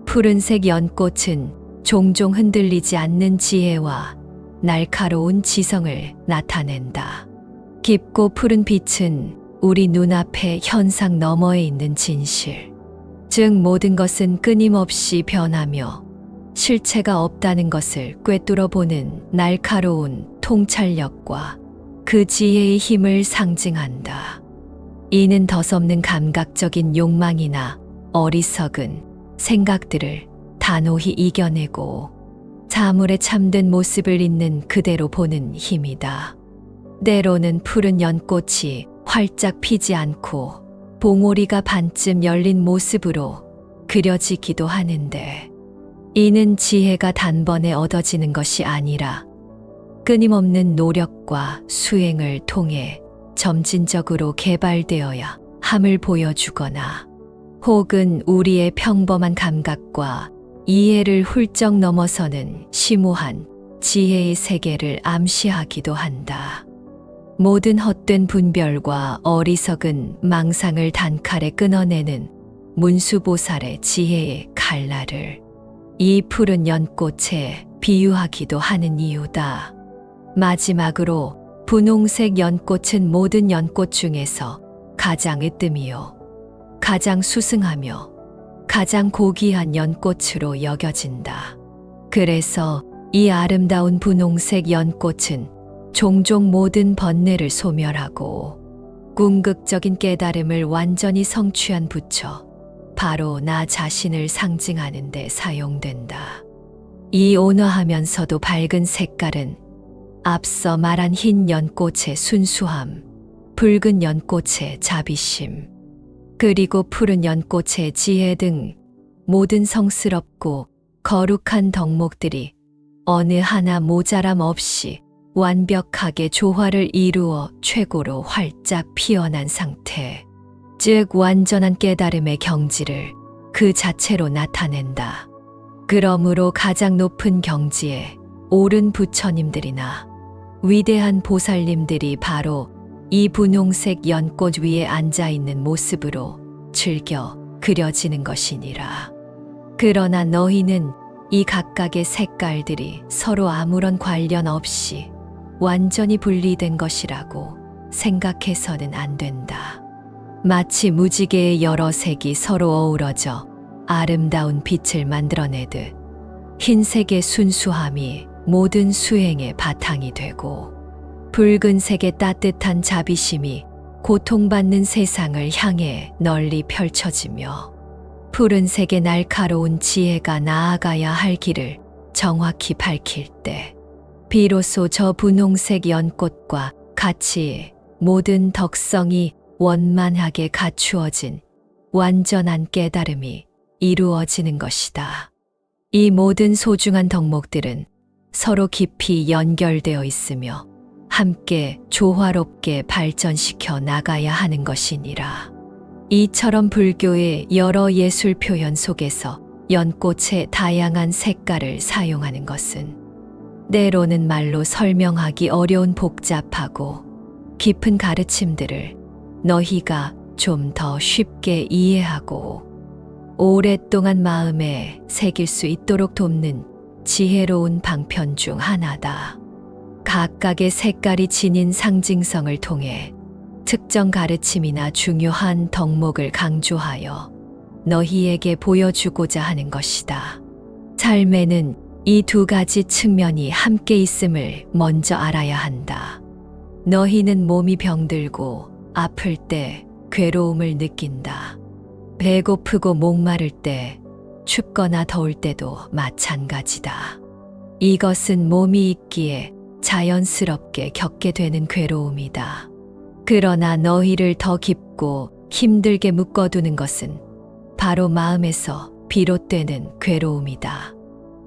푸른색 연꽃은 종종 흔들리지 않는 지혜와 날카로운 지성을 나타낸다. 깊고 푸른 빛은 우리 눈앞의 현상 너머에 있는 진실, 즉 모든 것은 끊임없이 변하며 실체가 없다는 것을 꿰뚫어 보는 날카로운 통찰력과 그 지혜의 힘을 상징한다. 이는 덧없는 감각적인 욕망이나 어리석은 생각들을 단호히 이겨내고 자물의 참된 모습을 있는 그대로 보는 힘이다. 때로는 푸른 연꽃이 활짝 피지 않고 봉오리가 반쯤 열린 모습으로 그려지기도 하는데 이는 지혜가 단번에 얻어지는 것이 아니라 끊임없는 노력과 수행을 통해 점진적으로 개발되어야 함을 보여주거나 혹은 우리의 평범한 감각과 이해를 훌쩍 넘어서는 심오한 지혜의 세계를 암시하기도 한다. 모든 헛된 분별과 어리석은 망상을 단칼에 끊어내는 문수보살의 지혜의 칼날을 이 푸른 연꽃에 비유하기도 하는 이유다. 마지막으로 분홍색 연꽃은 모든 연꽃 중에서 가장 으뜸이요, 가장 수승하며 가장 고귀한 연꽃으로 여겨진다. 그래서 이 아름다운 분홍색 연꽃은 종종 모든 번뇌를 소멸하고 궁극적인 깨달음을 완전히 성취한 부처, 바로 나 자신을 상징하는 데 사용된다. 이 온화하면서도 밝은 색깔은 앞서 말한 흰 연꽃의 순수함, 붉은 연꽃의 자비심, 그리고 푸른 연꽃의 지혜 등 모든 성스럽고 거룩한 덕목들이 어느 하나 모자람 없이 완벽하게 조화를 이루어 최고로 활짝 피어난 상태, 즉 완전한 깨달음의 경지를 그 자체로 나타낸다. 그러므로 가장 높은 경지에 오른 부처님들이나 위대한 보살님들이 바로 이 분홍색 연꽃 위에 앉아있는 모습으로 즐겨 그려지는 것이니라. 그러나 너희는 이 각각의 색깔들이 서로 아무런 관련 없이 완전히 분리된 것이라고 생각해서는 안 된다. 마치 무지개의 여러 색이 서로 어우러져 아름다운 빛을 만들어내듯 흰색의 순수함이 모든 수행의 바탕이 되고 붉은색의 따뜻한 자비심이 고통받는 세상을 향해 널리 펼쳐지며 푸른색의 날카로운 지혜가 나아가야 할 길을 정확히 밝힐 때 비로소 저 분홍색 연꽃과 같이 모든 덕성이 원만하게 갖추어진 완전한 깨달음이 이루어지는 것이다. 이 모든 소중한 덕목들은 서로 깊이 연결되어 있으며 함께 조화롭게 발전시켜 나가야 하는 것이니라. 이처럼 불교의 여러 예술 표현 속에서 연꽃의 다양한 색깔을 사용하는 것은 때로는 말로 설명하기 어려운 복잡하고 깊은 가르침들을 너희가 좀 더 쉽게 이해하고 오랫동안 마음에 새길 수 있도록 돕는 지혜로운 방편 중 하나다. 각각의 색깔이 지닌 상징성을 통해 특정 가르침이나 중요한 덕목을 강조하여 너희에게 보여주고자 하는 것이다. 삶에는 이 두 가지 측면이 함께 있음을 먼저 알아야 한다. 너희는 몸이 병들고 아플 때 괴로움을 느낀다. 배고프고 목마를 때, 춥거나 더울 때도 마찬가지다. 이것은 몸이 있기에 자연스럽게 겪게 되는 괴로움이다. 그러나 너희를 더 깊고 힘들게 묶어두는 것은 바로 마음에서 비롯되는 괴로움이다.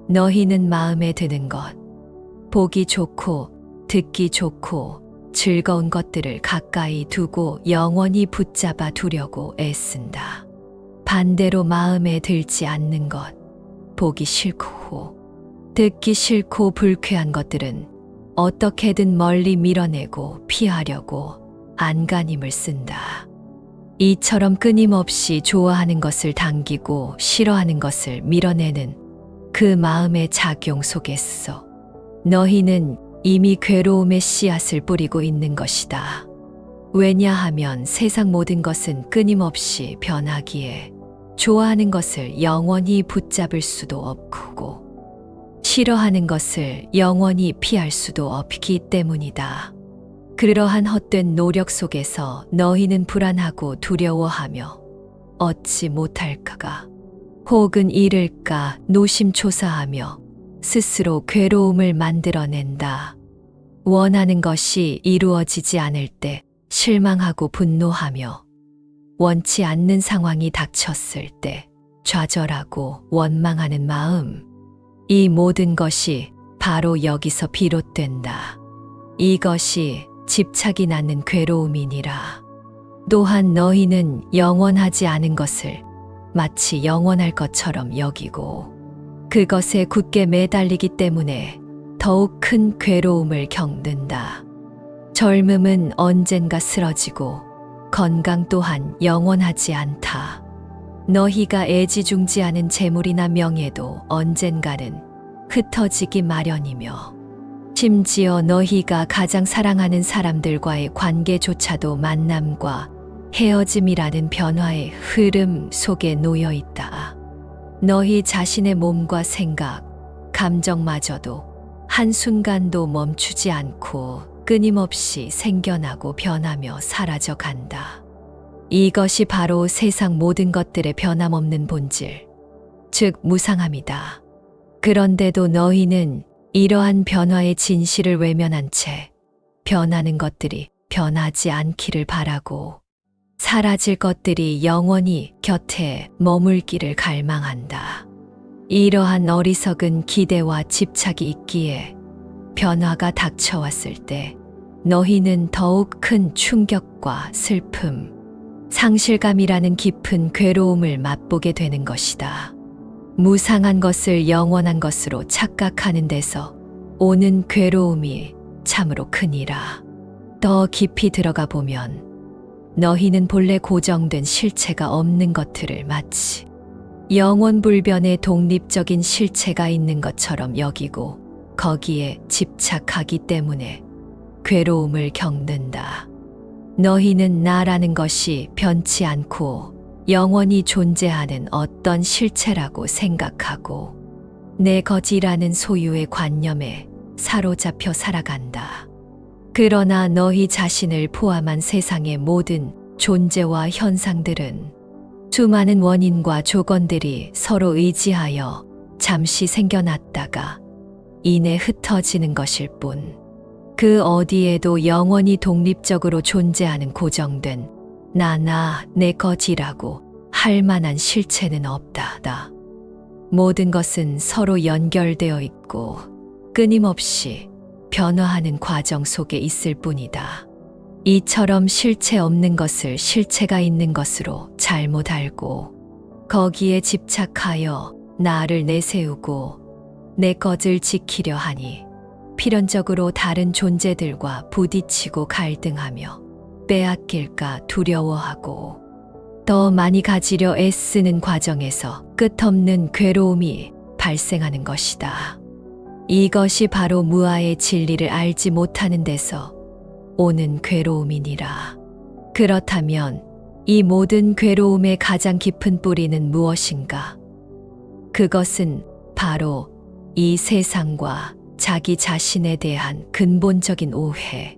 너희는 마음에 드는 것, 보기 좋고 듣기 좋고 즐거운 것들을 가까이 두고 영원히 붙잡아 두려고 애쓴다. 반대로 마음에 들지 않는 것, 보기 싫고 듣기 싫고 불쾌한 것들은 어떻게든 멀리 밀어내고 피하려고 안간힘을 쓴다. 이처럼 끊임없이 좋아하는 것을 당기고 싫어하는 것을 밀어내는 그 마음의 작용 속에서 너희는 이미 괴로움의 씨앗을 뿌리고 있는 것이다. 왜냐하면 세상 모든 것은 끊임없이 변하기에 좋아하는 것을 영원히 붙잡을 수도 없고 싫어하는 것을 영원히 피할 수도 없기 때문이다. 그러한 헛된 노력 속에서 너희는 불안하고 두려워하며 얻지 못할까가 혹은 잃을까 노심초사하며 스스로 괴로움을 만들어낸다. 원하는 것이 이루어지지 않을 때 실망하고 분노하며 원치 않는 상황이 닥쳤을 때 좌절하고 원망하는 마음. 이 모든 것이 바로 여기서 비롯된다. 이것이 집착이 낳는 괴로움이니라. 또한 너희는 영원하지 않은 것을 마치 영원할 것처럼 여기고 그것에 굳게 매달리기 때문에 더욱 큰 괴로움을 겪는다. 젊음은 언젠가 쓰러지고 건강 또한 영원하지 않다. 너희가 애지중지하는 재물이나 명예도 언젠가는 흩어지기 마련이며 심지어 너희가 가장 사랑하는 사람들과의 관계조차도 만남과 헤어짐이라는 변화의 흐름 속에 놓여 있다. 너희 자신의 몸과 생각, 감정마저도 한순간도 멈추지 않고 끊임없이 생겨나고 변하며 사라져 간다. 이것이 바로 세상 모든 것들의 변함없는 본질, 즉 무상함이다. 그런데도 너희는 이러한 변화의 진실을 외면한 채 변하는 것들이 변하지 않기를 바라고 사라질 것들이 영원히 곁에 머물기를 갈망한다. 이러한 어리석은 기대와 집착이 있기에 변화가 닥쳐왔을 때 너희는 더욱 큰 충격과 슬픔, 상실감이라는 깊은 괴로움을 맛보게 되는 것이다. 무상한 것을 영원한 것으로 착각하는 데서 오는 괴로움이 참으로 크니라. 더 깊이 들어가 보면 너희는 본래 고정된 실체가 없는 것들을 마치 영원불변의 독립적인 실체가 있는 것처럼 여기고 거기에 집착하기 때문에 괴로움을 겪는다. 너희는 나라는 것이 변치 않고 영원히 존재하는 어떤 실체라고 생각하고 내 것이라는 소유의 관념에 사로잡혀 살아간다. 그러나 너희 자신을 포함한 세상의 모든 존재와 현상들은 수많은 원인과 조건들이 서로 의지하여 잠시 생겨났다가 이내 흩어지는 것일 뿐, 그 어디에도 영원히 독립적으로 존재하는 고정된 나나 내 것이라고 할 만한 실체는 없다. 모든 것은 서로 연결되어 있고 끊임없이 변화하는 과정 속에 있을 뿐이다. 이처럼 실체 없는 것을 실체가 있는 것으로 잘못 알고 거기에 집착하여 나를 내세우고 내 것을 지키려 하니 필연적으로 다른 존재들과 부딪히고 갈등하며 빼앗길까 두려워하고 더 많이 가지려 애쓰는 과정에서 끝없는 괴로움이 발생하는 것이다. 이것이 바로 무아의 진리를 알지 못하는 데서 오는 괴로움이니라. 그렇다면 이 모든 괴로움의 가장 깊은 뿌리는 무엇인가? 그것은 바로 이 세상과 자기 자신에 대한 근본적인 오해,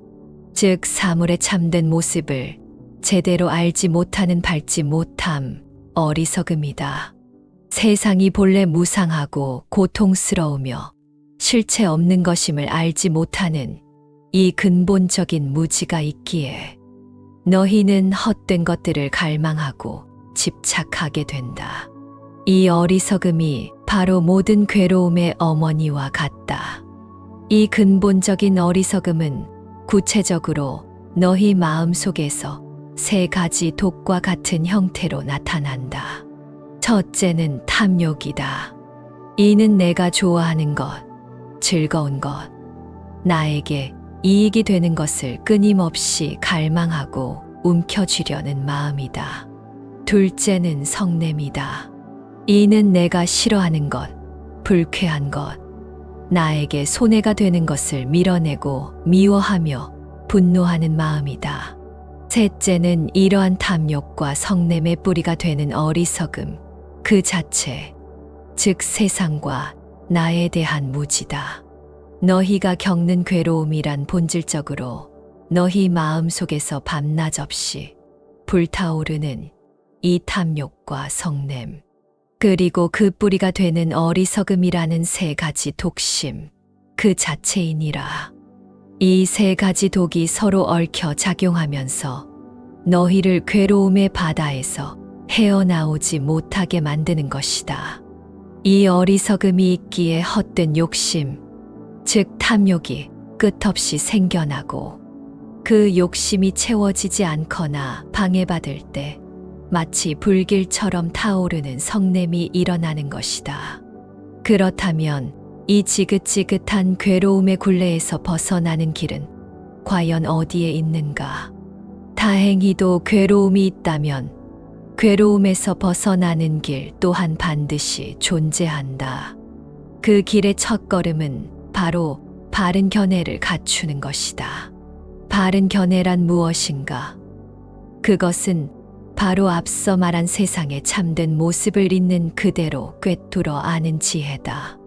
즉 사물의 참된 모습을 제대로 알지 못하는 밟지 못함, 어리석음이다. 세상이 본래 무상하고 고통스러우며 실체 없는 것임을 알지 못하는 이 근본적인 무지가 있기에 너희는 헛된 것들을 갈망하고 집착하게 된다. 이 어리석음이 바로 모든 괴로움의 어머니와 같다. 이 근본적인 어리석음은 구체적으로 너희 마음 속에서 세 가지 독과 같은 형태로 나타난다. 첫째는 탐욕이다. 이는 내가 좋아하는 것, 즐거운 것, 나에게 이익이 되는 것을 끊임없이 갈망하고 움켜쥐려는 마음이다. 둘째는 성냄이다. 이는 내가 싫어하는 것, 불쾌한 것, 나에게 손해가 되는 것을 밀어내고 미워하며 분노하는 마음이다. 셋째는 이러한 탐욕과 성냄의 뿌리가 되는 어리석음, 그 자체, 즉 세상과 나에 대한 무지다. 너희가 겪는 괴로움이란 본질적으로 너희 마음 속에서 밤낮 없이 불타오르는 이 탐욕과 성냄, 그리고 그 뿌리가 되는 어리석음이라는 세 가지 독심, 그 자체이니라. 이 세 가지 독이 서로 얽혀 작용하면서 너희를 괴로움의 바다에서 헤어나오지 못하게 만드는 것이다. 이 어리석음이 있기에 헛된 욕심, 즉 탐욕이 끝없이 생겨나고 그 욕심이 채워지지 않거나 방해받을 때 마치 불길처럼 타오르는 성냄이 일어나는 것이다. 그렇다면 이 지긋지긋한 괴로움의 굴레에서 벗어나는 길은 과연 어디에 있는가? 다행히도 괴로움이 있다면 괴로움에서 벗어나는 길 또한 반드시 존재한다. 그 길의 첫걸음은 바로 바른 견해를 갖추는 것이다. 바른 견해란 무엇인가? 그것은 바로 앞서 말한 세상의 참된 모습을 있는 그대로 꿰뚫어 아는 지혜다.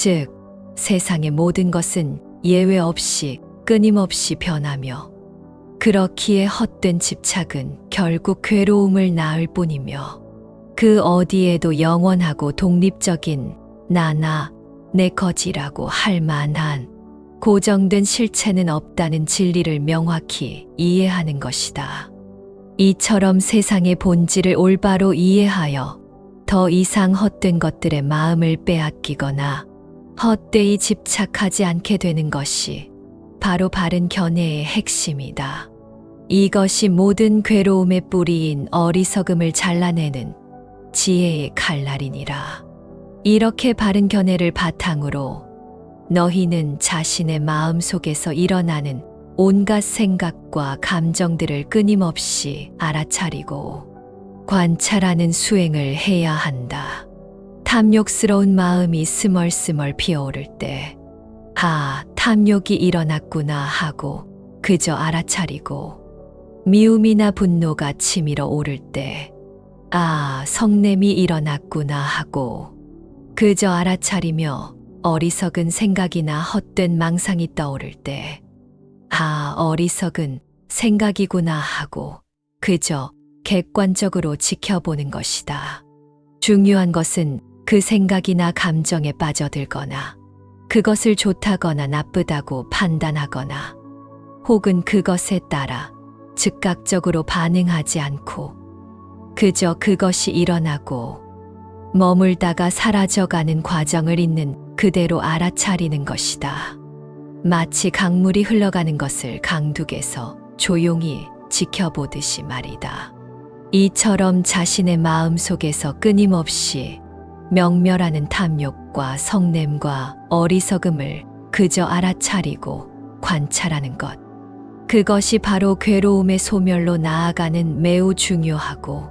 즉, 세상의 모든 것은 예외 없이 끊임없이 변하며 그렇기에 헛된 집착은 결국 괴로움을 낳을 뿐이며 그 어디에도 영원하고 독립적인 나나 내 것이라고 할 만한 고정된 실체는 없다는 진리를 명확히 이해하는 것이다. 이처럼 세상의 본질을 올바로 이해하여 더 이상 헛된 것들의 마음을 빼앗기거나 헛되이 집착하지 않게 되는 것이 바로 바른 견해의 핵심이다. 이것이 모든 괴로움의 뿌리인 어리석음을 잘라내는 지혜의 칼날이니라. 이렇게 바른 견해를 바탕으로 너희는 자신의 마음 속에서 일어나는 온갖 생각과 감정들을 끊임없이 알아차리고 관찰하는 수행을 해야 한다. 탐욕스러운 마음이 스멀스멀 피어오를 때, 아, 탐욕이 일어났구나 하고 그저 알아차리고, 미움이나 분노가 치밀어 오를 때, 아, 성냄이 일어났구나 하고 그저 알아차리며 어리석은 생각이나 헛된 망상이 떠오를 때, 아, 어리석은 생각이구나 하고 그저 객관적으로 지켜보는 것이다. 중요한 것은 그 생각이나 감정에 빠져들거나 그것을 좋다거나 나쁘다고 판단하거나 혹은 그것에 따라 즉각적으로 반응하지 않고 그저 그것이 일어나고 머물다가 사라져가는 과정을 있는 그대로 알아차리는 것이다. 마치 강물이 흘러가는 것을 강둑에서 조용히 지켜보듯이 말이다. 이처럼 자신의 마음 속에서 끊임없이 명멸하는 탐욕과 성냄과 어리석음을 그저 알아차리고 관찰하는 것. 그것이 바로 괴로움의 소멸로 나아가는 매우 중요하고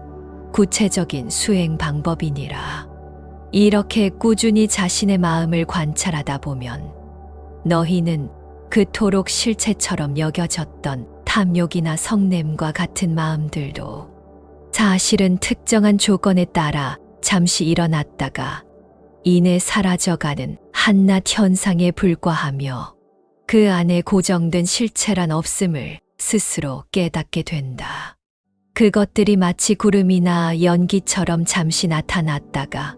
구체적인 수행 방법이니라. 이렇게 꾸준히 자신의 마음을 관찰하다 보면 너희는 그토록 실체처럼 여겨졌던 탐욕이나 성냄과 같은 마음들도 사실은 특정한 조건에 따라 잠시 일어났다가 이내 사라져가는 한낱 현상에 불과하며 그 안에 고정된 실체란 없음을 스스로 깨닫게 된다. 그것들이 마치 구름이나 연기처럼 잠시 나타났다가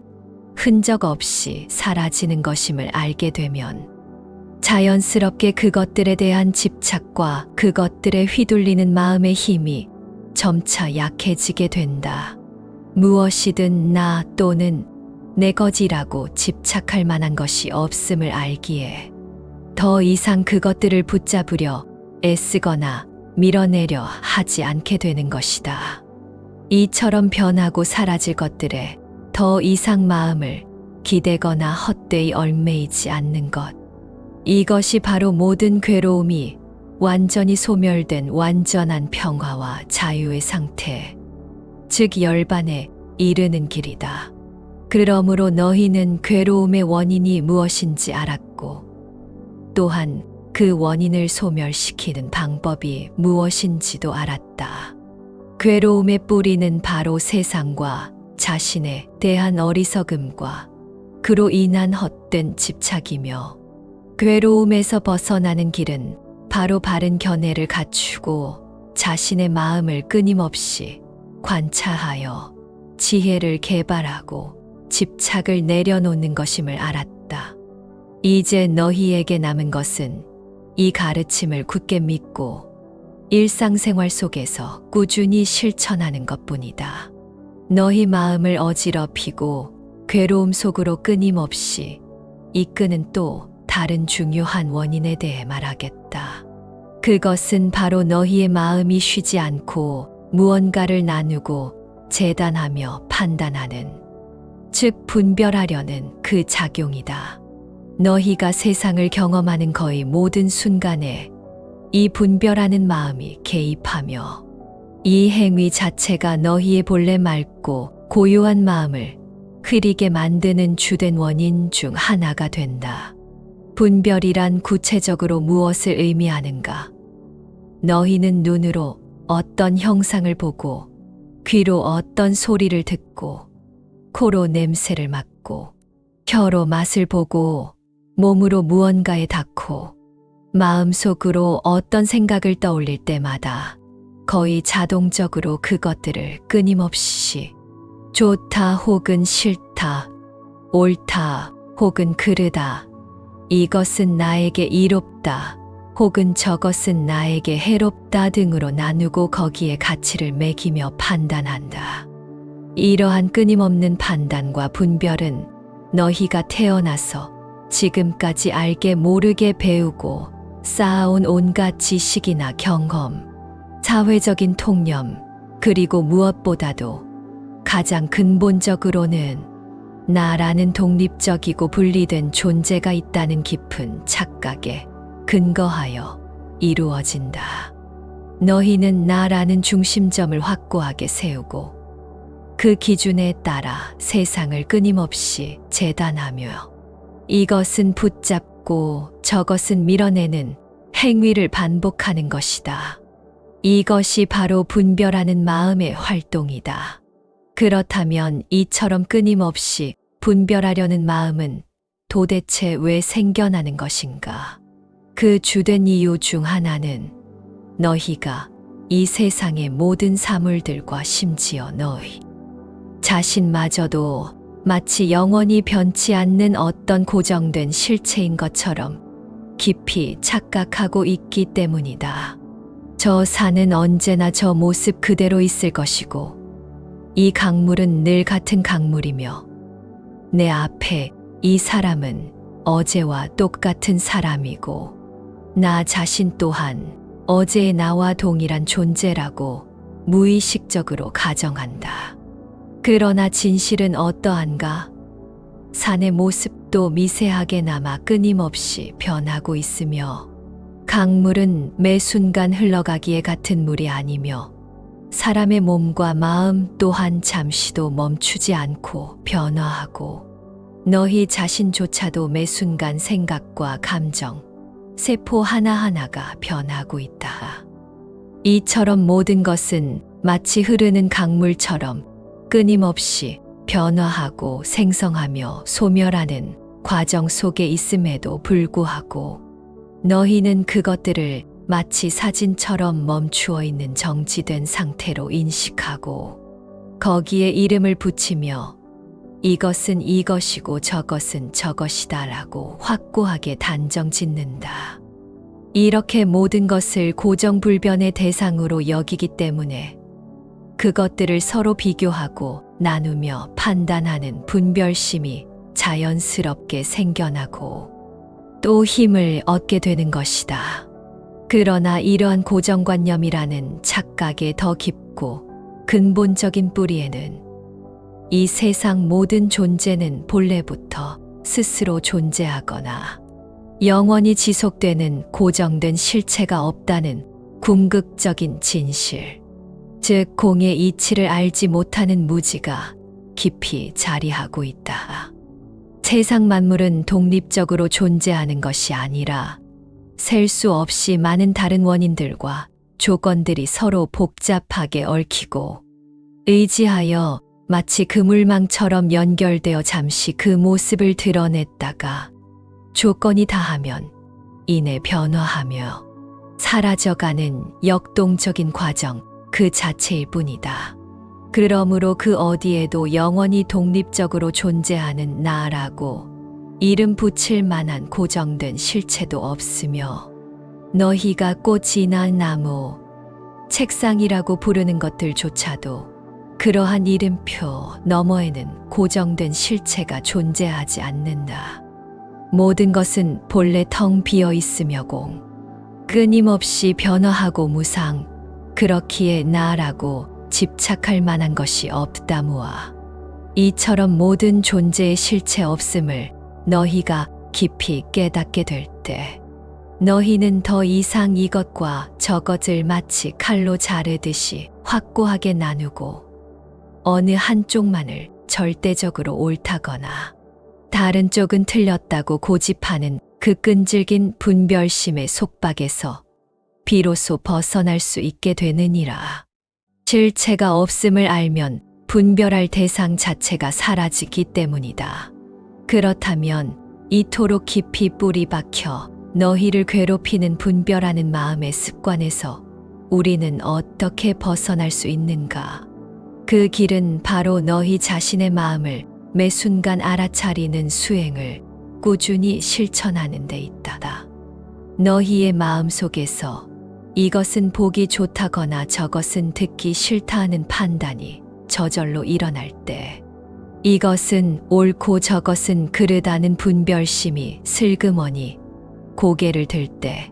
흔적 없이 사라지는 것임을 알게 되면 자연스럽게 그것들에 대한 집착과 그것들에 휘둘리는 마음의 힘이 점차 약해지게 된다. 무엇이든 나 또는 내 것이라고 집착할 만한 것이 없음을 알기에 더 이상 그것들을 붙잡으려 애쓰거나 밀어내려 하지 않게 되는 것이다. 이처럼 변하고 사라질 것들에 더 이상 마음을 기대거나 헛되이 얽매이지 않는 것. 이것이 바로 모든 괴로움이 완전히 소멸된 완전한 평화와 자유의 상태, 즉 열반에 이르는 길이다. 그러므로 너희는 괴로움의 원인이 무엇인지 알았고 또한 그 원인을 소멸시키는 방법이 무엇인지도 알았다. 괴로움의 뿌리는 바로 세상과 자신에 대한 어리석음과 그로 인한 헛된 집착이며 괴로움에서 벗어나는 길은 바로 바른 견해를 갖추고 자신의 마음을 끊임없이 관찰하여 지혜를 개발하고 집착을 내려놓는 것임을 알았다. 이제 너희에게 남은 것은 이 가르침을 굳게 믿고 일상생활 속에서 꾸준히 실천하는 것뿐이다. 너희 마음을 어지럽히고 괴로움 속으로 끊임없이 이끄는 또 다른 중요한 원인에 대해 말하겠다. 그것은 바로 너희의 마음이 쉬지 않고 무언가를 나누고 재단하며 판단하는, 즉 분별하려는 그 작용이다. 너희가 세상을 경험하는 거의 모든 순간에 이 분별하는 마음이 개입하며 이 행위 자체가 너희의 본래 맑고 고요한 마음을 흐리게 만드는 주된 원인 중 하나가 된다. 분별이란 구체적으로 무엇을 의미하는가? 너희는 눈으로 어떤 형상을 보고 귀로 어떤 소리를 듣고 코로 냄새를 맡고 혀로 맛을 보고 몸으로 무언가에 닿고 마음속으로 어떤 생각을 떠올릴 때마다 거의 자동적으로 그것들을 끊임없이 좋다 혹은 싫다, 옳다 혹은 그르다, 이것은 나에게 이롭다 혹은 저것은 나에게 해롭다 등으로 나누고 거기에 가치를 매기며 판단한다. 이러한 끊임없는 판단과 분별은 너희가 태어나서 지금까지 알게 모르게 배우고 쌓아온 온갖 지식이나 경험, 사회적인 통념, 그리고 무엇보다도 가장 근본적으로는 나라는 독립적이고 분리된 존재가 있다는 깊은 착각에 근거하여 이루어진다. 너희는 나라는 중심점을 확고하게 세우고 그 기준에 따라 세상을 끊임없이 재단하며 이것은 붙잡고 저것은 밀어내는 행위를 반복하는 것이다. 이것이 바로 분별하는 마음의 활동이다. 그렇다면 이처럼 끊임없이 분별하려는 마음은 도대체 왜 생겨나는 것인가? 그 주된 이유 중 하나는 너희가 이 세상의 모든 사물들과 심지어 너희 자신마저도 마치 영원히 변치 않는 어떤 고정된 실체인 것처럼 깊이 착각하고 있기 때문이다. 저 산은 언제나 저 모습 그대로 있을 것이고 이 강물은 늘 같은 강물이며 내 앞에 이 사람은 어제와 똑같은 사람이고 나 자신 또한 어제의 나와 동일한 존재라고 무의식적으로 가정한다. 그러나 진실은 어떠한가? 산의 모습도 미세하게 남아 끊임없이 변하고 있으며 강물은 매 순간 흘러가기에 같은 물이 아니며 사람의 몸과 마음 또한 잠시도 멈추지 않고 변화하고 너희 자신조차도 매 순간 생각과 감정, 세포 하나하나가 변하고 있다. 이처럼 모든 것은 마치 흐르는 강물처럼 끊임없이 변화하고 생성하며 소멸하는 과정 속에 있음에도 불구하고 너희는 그것들을 마치 사진처럼 멈추어 있는 정지된 상태로 인식하고 거기에 이름을 붙이며 이것은 이것이고 저것은 저것이다라고 확고하게 단정 짓는다. 이렇게 모든 것을 고정불변의 대상으로 여기기 때문에 그것들을 서로 비교하고 나누며 판단하는 분별심이 자연스럽게 생겨나고 또 힘을 얻게 되는 것이다. 그러나 이러한 고정관념이라는 착각의 더 깊고 근본적인 뿌리에는 이 세상 모든 존재는 본래부터 스스로 존재하거나 영원히 지속되는 고정된 실체가 없다는 궁극적인 진실, 즉 공의 이치를 알지 못하는 무지가 깊이 자리하고 있다. 세상 만물은 독립적으로 존재하는 것이 아니라 셀 수 없이 많은 다른 원인들과 조건들이 서로 복잡하게 얽히고 의지하여 마치 그물망처럼 연결되어 잠시 그 모습을 드러냈다가 조건이 다하면 이내 변화하며 사라져가는 역동적인 과정 그 자체일 뿐이다. 그러므로 그 어디에도 영원히 독립적으로 존재하는 나라고 이름 붙일 만한 고정된 실체도 없으며 너희가 꽃이나 나무, 책상이라고 부르는 것들조차도 그러한 이름표 너머에는 고정된 실체가 존재하지 않는다. 모든 것은 본래 텅 비어 있으며 끊임없이 변화하고 무상, 그렇기에 나라고 집착할 만한 것이 없다 무아. 이처럼 모든 존재의 실체 없음을 너희가 깊이 깨닫게 될 때 너희는 더 이상 이것과 저것을 마치 칼로 자르듯이 확고하게 나누고 어느 한쪽만을 절대적으로 옳다거나 다른 쪽은 틀렸다고 고집하는 그 끈질긴 분별심의 속박에서 비로소 벗어날 수 있게 되느니라. 실체가 없음을 알면 분별할 대상 자체가 사라지기 때문이다. 그렇다면 이토록 깊이 뿌리 박혀 너희를 괴롭히는 분별하는 마음의 습관에서 우리는 어떻게 벗어날 수 있는가? 그 길은 바로 너희 자신의 마음을 매 순간 알아차리는 수행을 꾸준히 실천하는 데 있다. 너희의 마음 속에서 이것은 보기 좋다거나 저것은 듣기 싫다 하는 판단이 저절로 일어날 때, 이것은 옳고 저것은 그르다는 분별심이 슬그머니 고개를 들 때,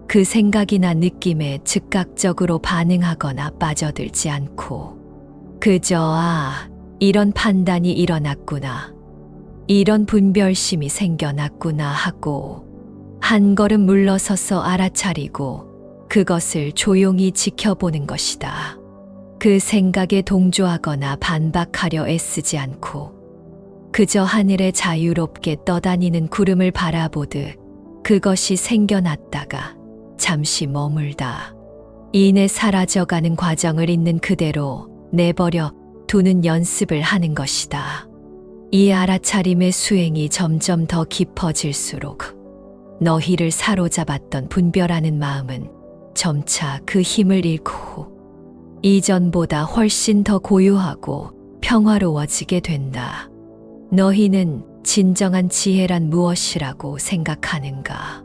그 생각이나 느낌에 즉각적으로 반응하거나 빠져들지 않고 그저 이런 판단이 일어났구나, 이런 분별심이 생겨났구나 하고 한 걸음 물러서서 알아차리고 그것을 조용히 지켜보는 것이다. 그 생각에 동조하거나 반박하려 애쓰지 않고 그저 하늘에 자유롭게 떠다니는 구름을 바라보듯 그것이 생겨났다가 잠시 머물다 이내 사라져가는 과정을 있는 그대로 내버려 두는 연습을 하는 것이다. 이 알아차림의 수행이 점점 더 깊어질수록 너희를 사로잡았던 분별하는 마음은 점차 그 힘을 잃고 이전보다 훨씬 더 고요하고 평화로워지게 된다. 너희는 진정한 지혜란 무엇이라고 생각하는가?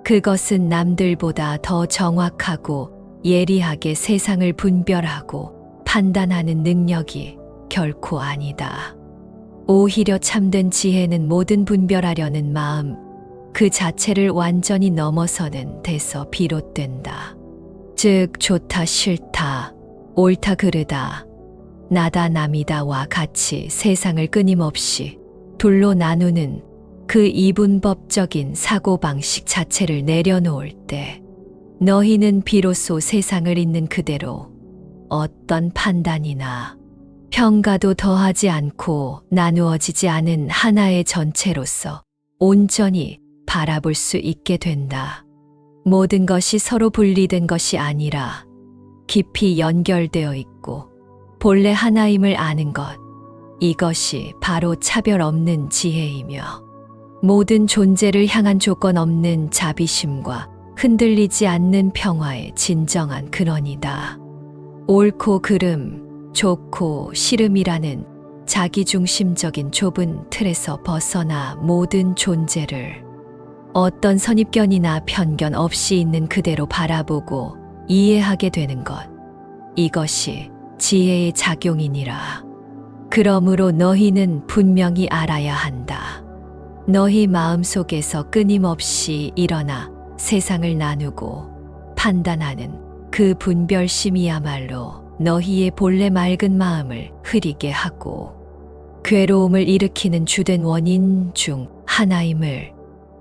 그것은 남들보다 더 정확하고 예리하게 세상을 분별하고 판단하는 능력이 결코 아니다. 오히려 참된 지혜는 모든 분별하려는 마음, 그 자체를 완전히 넘어서는 데서 비롯된다. 즉, 좋다, 싫다, 옳다, 그르다, 나다, 남이다와 같이 세상을 끊임없이 둘로 나누는 그 이분법적인 사고방식 자체를 내려놓을 때 너희는 비로소 세상을 있는 그대로 어떤 판단이나 평가도 더하지 않고 나누어지지 않은 하나의 전체로서 온전히 바라볼 수 있게 된다. 모든 것이 서로 분리된 것이 아니라 깊이 연결되어 있고 본래 하나임을 아는 것, 이것이 바로 차별 없는 지혜이며 모든 존재를 향한 조건 없는 자비심과 흔들리지 않는 평화의 진정한 근원이다. 옳고 그름, 좋고 싫음이라는 자기중심적인 좁은 틀에서 벗어나 모든 존재를 어떤 선입견이나 편견 없이 있는 그대로 바라보고 이해하게 되는 것, 이것이 지혜의 작용이니라. 그러므로 너희는 분명히 알아야 한다. 너희 마음속에서 끊임없이 일어나 세상을 나누고 판단하는 그 분별심이야말로 너희의 본래 맑은 마음을 흐리게 하고 괴로움을 일으키는 주된 원인 중 하나임을,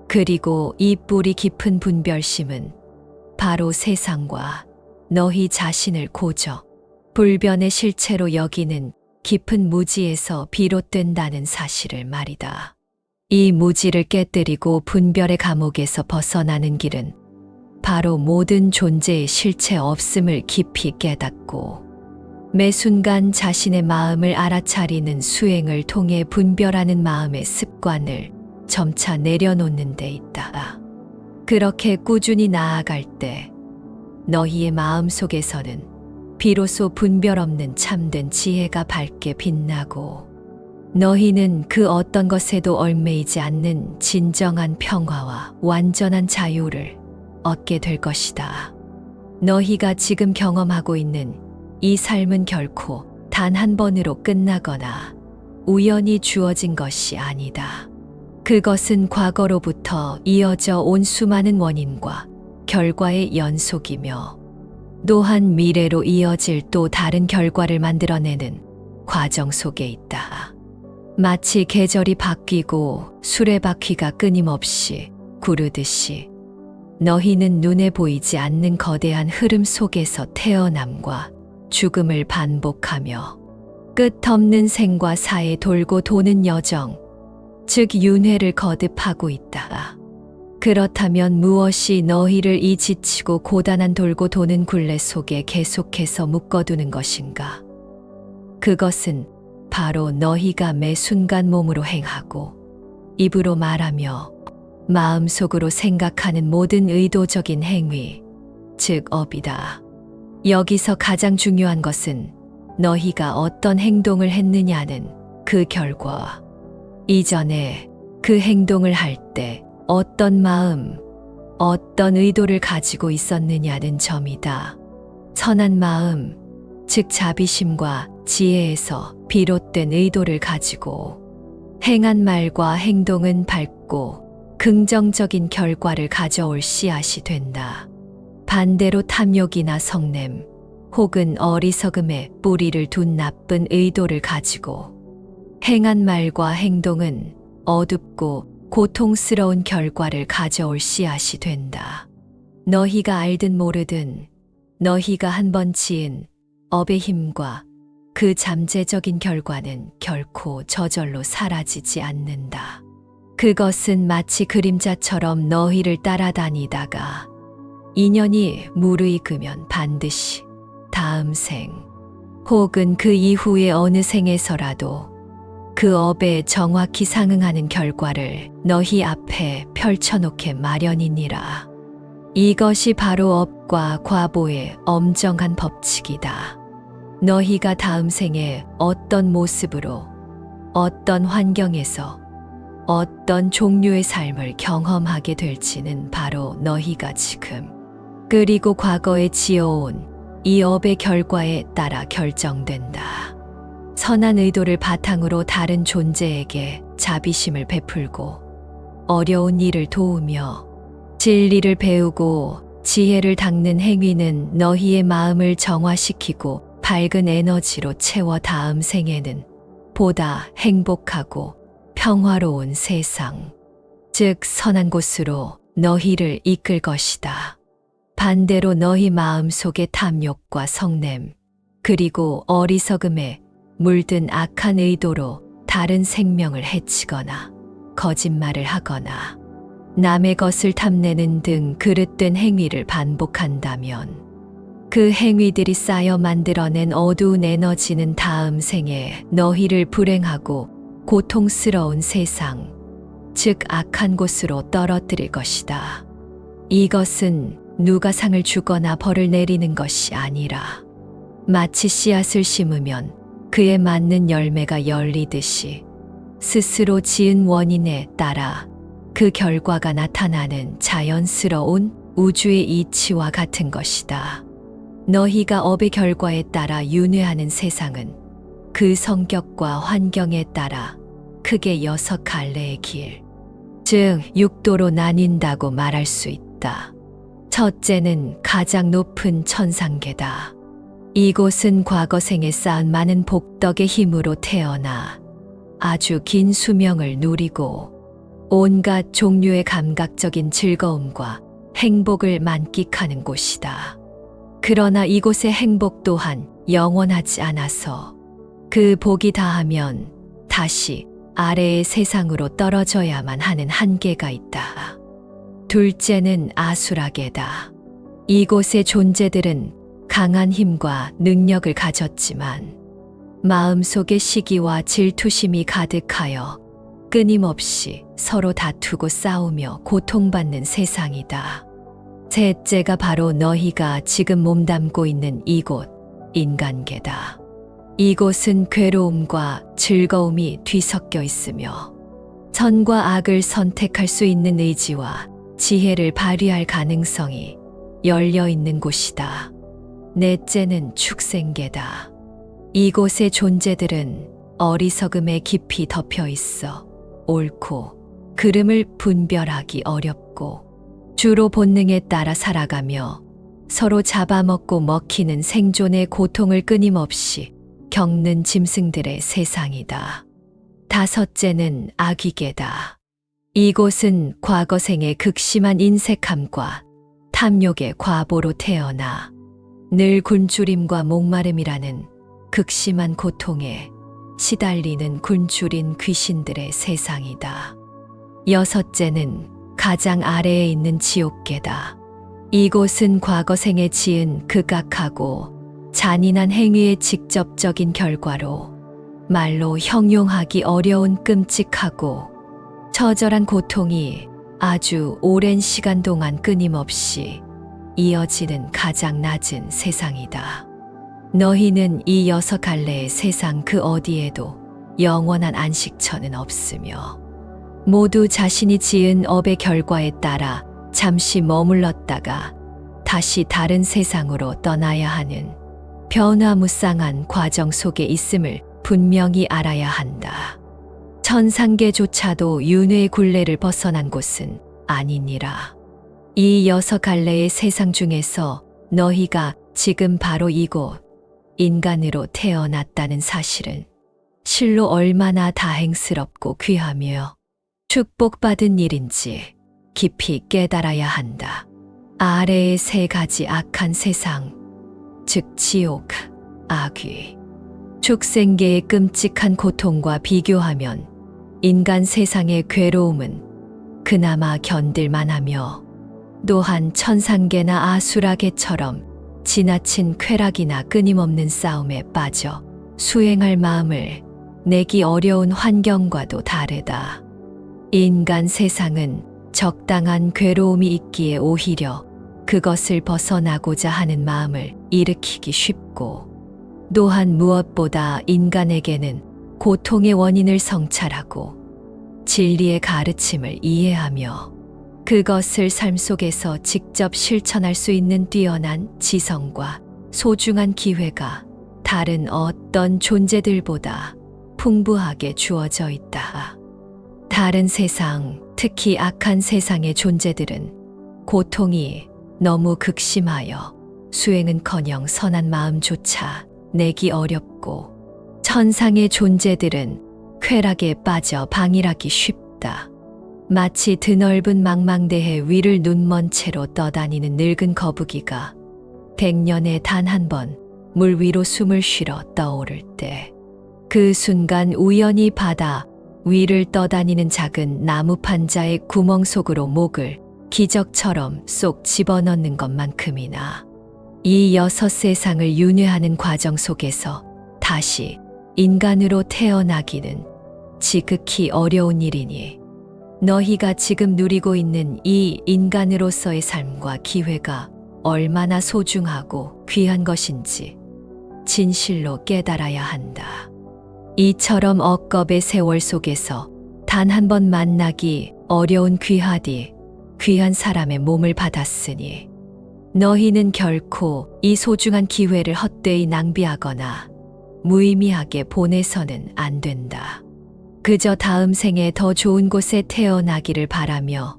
그리고 이 뿌리 깊은 분별심은 바로 세상과 너희 자신을 고저 불변의 실체로 여기는 깊은 무지에서 비롯된다는 사실을 말이다. 이 무지를 깨뜨리고 분별의 감옥에서 벗어나는 길은 바로 모든 존재의 실체 없음을 깊이 깨닫고 매 순간 자신의 마음을 알아차리는 수행을 통해 분별하는 마음의 습관을 점차 내려놓는 데 있다. 그렇게 꾸준히 나아갈 때 너희의 마음 속에서는 비로소 분별 없는 참된 지혜가 밝게 빛나고 너희는 그 어떤 것에도 얽매이지 않는 진정한 평화와 완전한 자유를 얻게 될 것이다. 너희가 지금 경험하고 있는 이 삶은 결코 단 한 번으로 끝나거나 우연히 주어진 것이 아니다. 그것은 과거로부터 이어져 온 수많은 원인과 결과의 연속이며 또한 미래로 이어질 또 다른 결과를 만들어내는 과정 속에 있다. 마치 계절이 바뀌고 수레바퀴가 끊임없이 구르듯이 너희는 눈에 보이지 않는 거대한 흐름 속에서 태어남과 죽음을 반복하며 끝없는 생과 사에 돌고 도는 여정, 즉 윤회를 거듭하고 있다. 그렇다면 무엇이 너희를 이 지치고 고단한 돌고 도는 굴레 속에 계속해서 묶어두는 것인가? 그것은 바로 너희가 매 순간 몸으로 행하고 입으로 말하며 마음속으로 생각하는 모든 의도적인 행위, 즉 업이다. 여기서 가장 중요한 것은 너희가 어떤 행동을 했느냐는 그 결과, 이전에 그 행동을 할 때 어떤 마음, 어떤 의도를 가지고 있었느냐는 점이다. 선한 마음, 즉 자비심과 지혜에서 비롯된 의도를 가지고 행한 말과 행동은 밝고 긍정적인 결과를 가져올 씨앗이 된다. 반대로 탐욕이나 성냄 혹은 어리석음에 뿌리를 둔 나쁜 의도를 가지고 행한 말과 행동은 어둡고 고통스러운 결과를 가져올 씨앗이 된다. 너희가 알든 모르든 너희가 한번 지은 업의 힘과 그 잠재적인 결과는 결코 저절로 사라지지 않는다. 그것은 마치 그림자처럼 너희를 따라다니다가 인연이 무르익으면 반드시 다음 생 혹은 그 이후의 어느 생에서라도 그 업에 정확히 상응하는 결과를 너희 앞에 펼쳐놓게 마련이니라. 이것이 바로 업과 과보의 엄정한 법칙이다. 너희가 다음 생에 어떤 모습으로, 어떤 환경에서, 어떤 종류의 삶을 경험하게 될지는 바로 너희가 지금, 그리고 과거에 지어온 이 업의 결과에 따라 결정된다. 선한 의도를 바탕으로 다른 존재에게 자비심을 베풀고 어려운 일을 도우며 진리를 배우고 지혜를 닦는 행위는 너희의 마음을 정화시키고 밝은 에너지로 채워 다음 생에는 보다 행복하고 평화로운 세상, 즉 선한 곳으로 너희를 이끌 것이다. 반대로 너희 마음 속의 탐욕과 성냄, 그리고 어리석음에 물든 악한 의도로 다른 생명을 해치거나 거짓말을 하거나 남의 것을 탐내는 등 그릇된 행위를 반복한다면 그 행위들이 쌓여 만들어낸 어두운 에너지는 다음 생에 너희를 불행하고 고통스러운 세상, 즉 악한 곳으로 떨어뜨릴 것이다. 이것은 누가 상을 주거나 벌을 내리는 것이 아니라 마치 씨앗을 심으면 그에 맞는 열매가 열리듯이 스스로 지은 원인에 따라 그 결과가 나타나는 자연스러운 우주의 이치와 같은 것이다. 너희가 업의 결과에 따라 윤회하는 세상은 그 성격과 환경에 따라 크게 6갈래의 길, 즉 육도로 나뉜다고 말할 수 있다. 첫째는 가장 높은 천상계다. 이곳은 과거 생에 쌓은 많은 복덕의 힘으로 태어나 아주 긴 수명을 누리고 온갖 종류의 감각적인 즐거움과 행복을 만끽하는 곳이다. 그러나 이곳의 행복 또한 영원하지 않아서 그 복이 다하면 다시 아래의 세상으로 떨어져야만 하는 한계가 있다. 둘째는 아수라계다. 이곳의 존재들은 강한 힘과 능력을 가졌지만 마음속에 시기와 질투심이 가득하여 끊임없이 서로 다투고 싸우며 고통받는 세상이다. 셋째가 바로 너희가 지금 몸담고 있는 이곳, 인간계다. 이곳은 괴로움과 즐거움이 뒤섞여 있으며 선과 악을 선택할 수 있는 의지와 지혜를 발휘할 가능성이 열려 있는 곳이다. 넷째는 축생계다. 이곳의 존재들은 어리석음에 깊이 덮여 있어 옳고 그름을 분별하기 어렵고 주로 본능에 따라 살아가며 서로 잡아먹고 먹히는 생존의 고통을 끊임없이 겪는 짐승들의 세상이다. 다섯째는 아귀계다. 이곳은 과거생의 극심한 인색함과 탐욕의 과보로 태어나 늘 굶주림과 목마름이라는 극심한 고통에 시달리는 굶주린 귀신들의 세상이다. 여섯째는 가장 아래에 있는 지옥계다. 이곳은 과거생에 지은 극악하고 잔인한 행위의 직접적인 결과로 말로 형용하기 어려운 끔찍하고 처절한 고통이 아주 오랜 시간 동안 끊임없이 이어지는 가장 낮은 세상이다. 너희는 이 6갈래의 세상 그 어디에도 영원한 안식처는 없으며 모두 자신이 지은 업의 결과에 따라 잠시 머물렀다가 다시 다른 세상으로 떠나야 하는 변화무쌍한 과정 속에 있음을 분명히 알아야 한다. 천상계조차도 윤회의 굴레를 벗어난 곳은 아니니라. 이 6갈래의 세상 중에서 너희가 지금 바로 이곳 인간으로 태어났다는 사실은 실로 얼마나 다행스럽고 귀하며 축복받은 일인지 깊이 깨달아야 한다. 아래의 3가지 악한 세상, 즉 지옥, 아귀, 축생계의 끔찍한 고통과 비교하면 인간 세상의 괴로움은 그나마 견딜만하며 또한 천상계나 아수라계처럼 지나친 쾌락이나 끊임없는 싸움에 빠져 수행할 마음을 내기 어려운 환경과도 다르다. 인간 세상은 적당한 괴로움이 있기에 오히려 그것을 벗어나고자 하는 마음을 일으키기 쉽고 또한 무엇보다 인간에게는 고통의 원인을 성찰하고 진리의 가르침을 이해하며 그것을 삶 속에서 직접 실천할 수 있는 뛰어난 지성과 소중한 기회가 다른 어떤 존재들보다 풍부하게 주어져 있다. 다른 세상, 특히 악한 세상의 존재들은 고통이 너무 극심하여 수행은커녕 선한 마음조차 내기 어렵고, 천상의 존재들은 쾌락에 빠져 방일하기 쉽다. 마치 드넓은 망망대해 위를 눈먼 채로 떠다니는 늙은 거북이가 100년에 단 한 번 물 위로 숨을 쉬러 떠오를 때, 그 순간 우연히 바다 위를 떠다니는 작은 나무 판자의 구멍 속으로 목을 기적처럼 쏙 집어넣는 것만큼이나 이 6 세상을 윤회하는 과정 속에서 다시 인간으로 태어나기는 지극히 어려운 일이니, 너희가 지금 누리고 있는 이 인간으로서의 삶과 기회가 얼마나 소중하고 귀한 것인지 진실로 깨달아야 한다. 이처럼 억겁의 세월 속에서 단 한 번 만나기 어려운 귀한 사람의 몸을 받았으니, 너희는 결코 이 소중한 기회를 헛되이 낭비하거나 무의미하게 보내서는 안 된다. 그저 다음 생에 더 좋은 곳에 태어나기를 바라며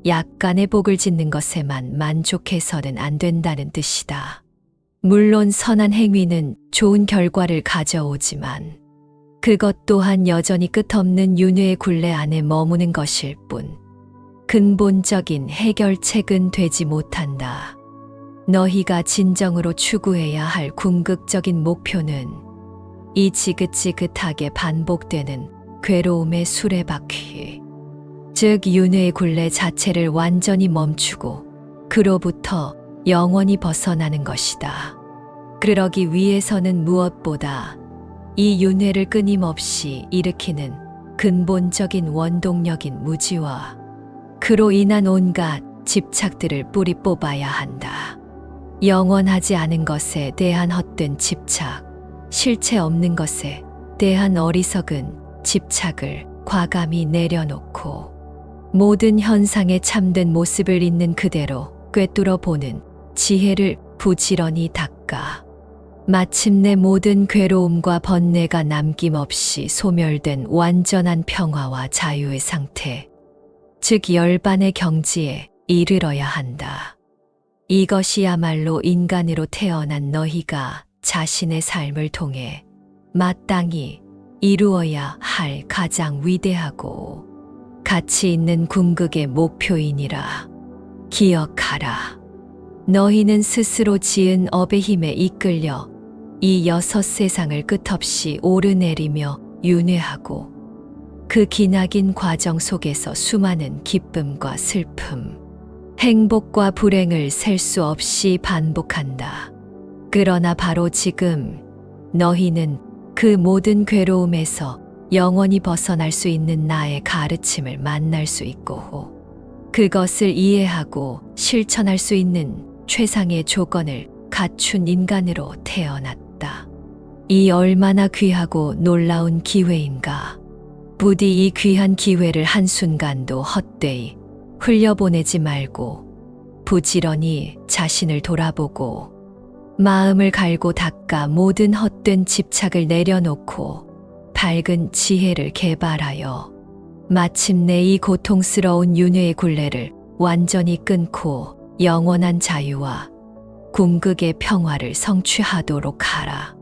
약간의 복을 짓는 것에만 만족해서는 안 된다는 뜻이다. 물론 선한 행위는 좋은 결과를 가져오지만 그것 또한 여전히 끝없는 윤회의 굴레 안에 머무는 것일 뿐 근본적인 해결책은 되지 못한다. 너희가 진정으로 추구해야 할 궁극적인 목표는 이 지긋지긋하게 반복되는 괴로움의 수레바퀴, 즉 윤회의 굴레 자체를 완전히 멈추고 그로부터 영원히 벗어나는 것이다. 그러기 위해서는 무엇보다 이 윤회를 끊임없이 일으키는 근본적인 원동력인 무지와 그로 인한 온갖 집착들을 뿌리 뽑아야 한다. 영원하지 않은 것에 대한 헛된 집착, 실체 없는 것에 대한 어리석은 집착을 과감히 내려놓고 모든 현상의 참된 모습을 있는 그대로 꿰뚫어 보는 지혜를 부지런히 닦아 마침내 모든 괴로움과 번뇌가 남김없이 소멸된 완전한 평화와 자유의 상태, 즉 열반의 경지에 이르러야 한다. 이것이야말로 인간으로 태어난 너희가 자신의 삶을 통해 마땅히 이루어야 할 가장 위대하고 가치 있는 궁극의 목표이니라. 기억하라. 너희는 스스로 지은 업의 힘에 이끌려 이 6 세상을 끝없이 오르내리며 윤회하고 그 기나긴 과정 속에서 수많은 기쁨과 슬픔, 행복과 불행을 셀 수 없이 반복한다. 그러나 바로 지금 너희는 그 모든 괴로움에서 영원히 벗어날 수 있는 나의 가르침을 만날 수 있고 그것을 이해하고 실천할 수 있는 최상의 조건을 갖춘 인간으로 태어났다. 이 얼마나 귀하고 놀라운 기회인가. 부디 이 귀한 기회를 한순간도 헛되이 흘려보내지 말고 부지런히 자신을 돌아보고 마음을 갈고 닦아 모든 헛된 집착을 내려놓고 밝은 지혜를 개발하여 마침내 이 고통스러운 윤회의 굴레를 완전히 끊고 영원한 자유와 궁극의 평화를 성취하도록 하라.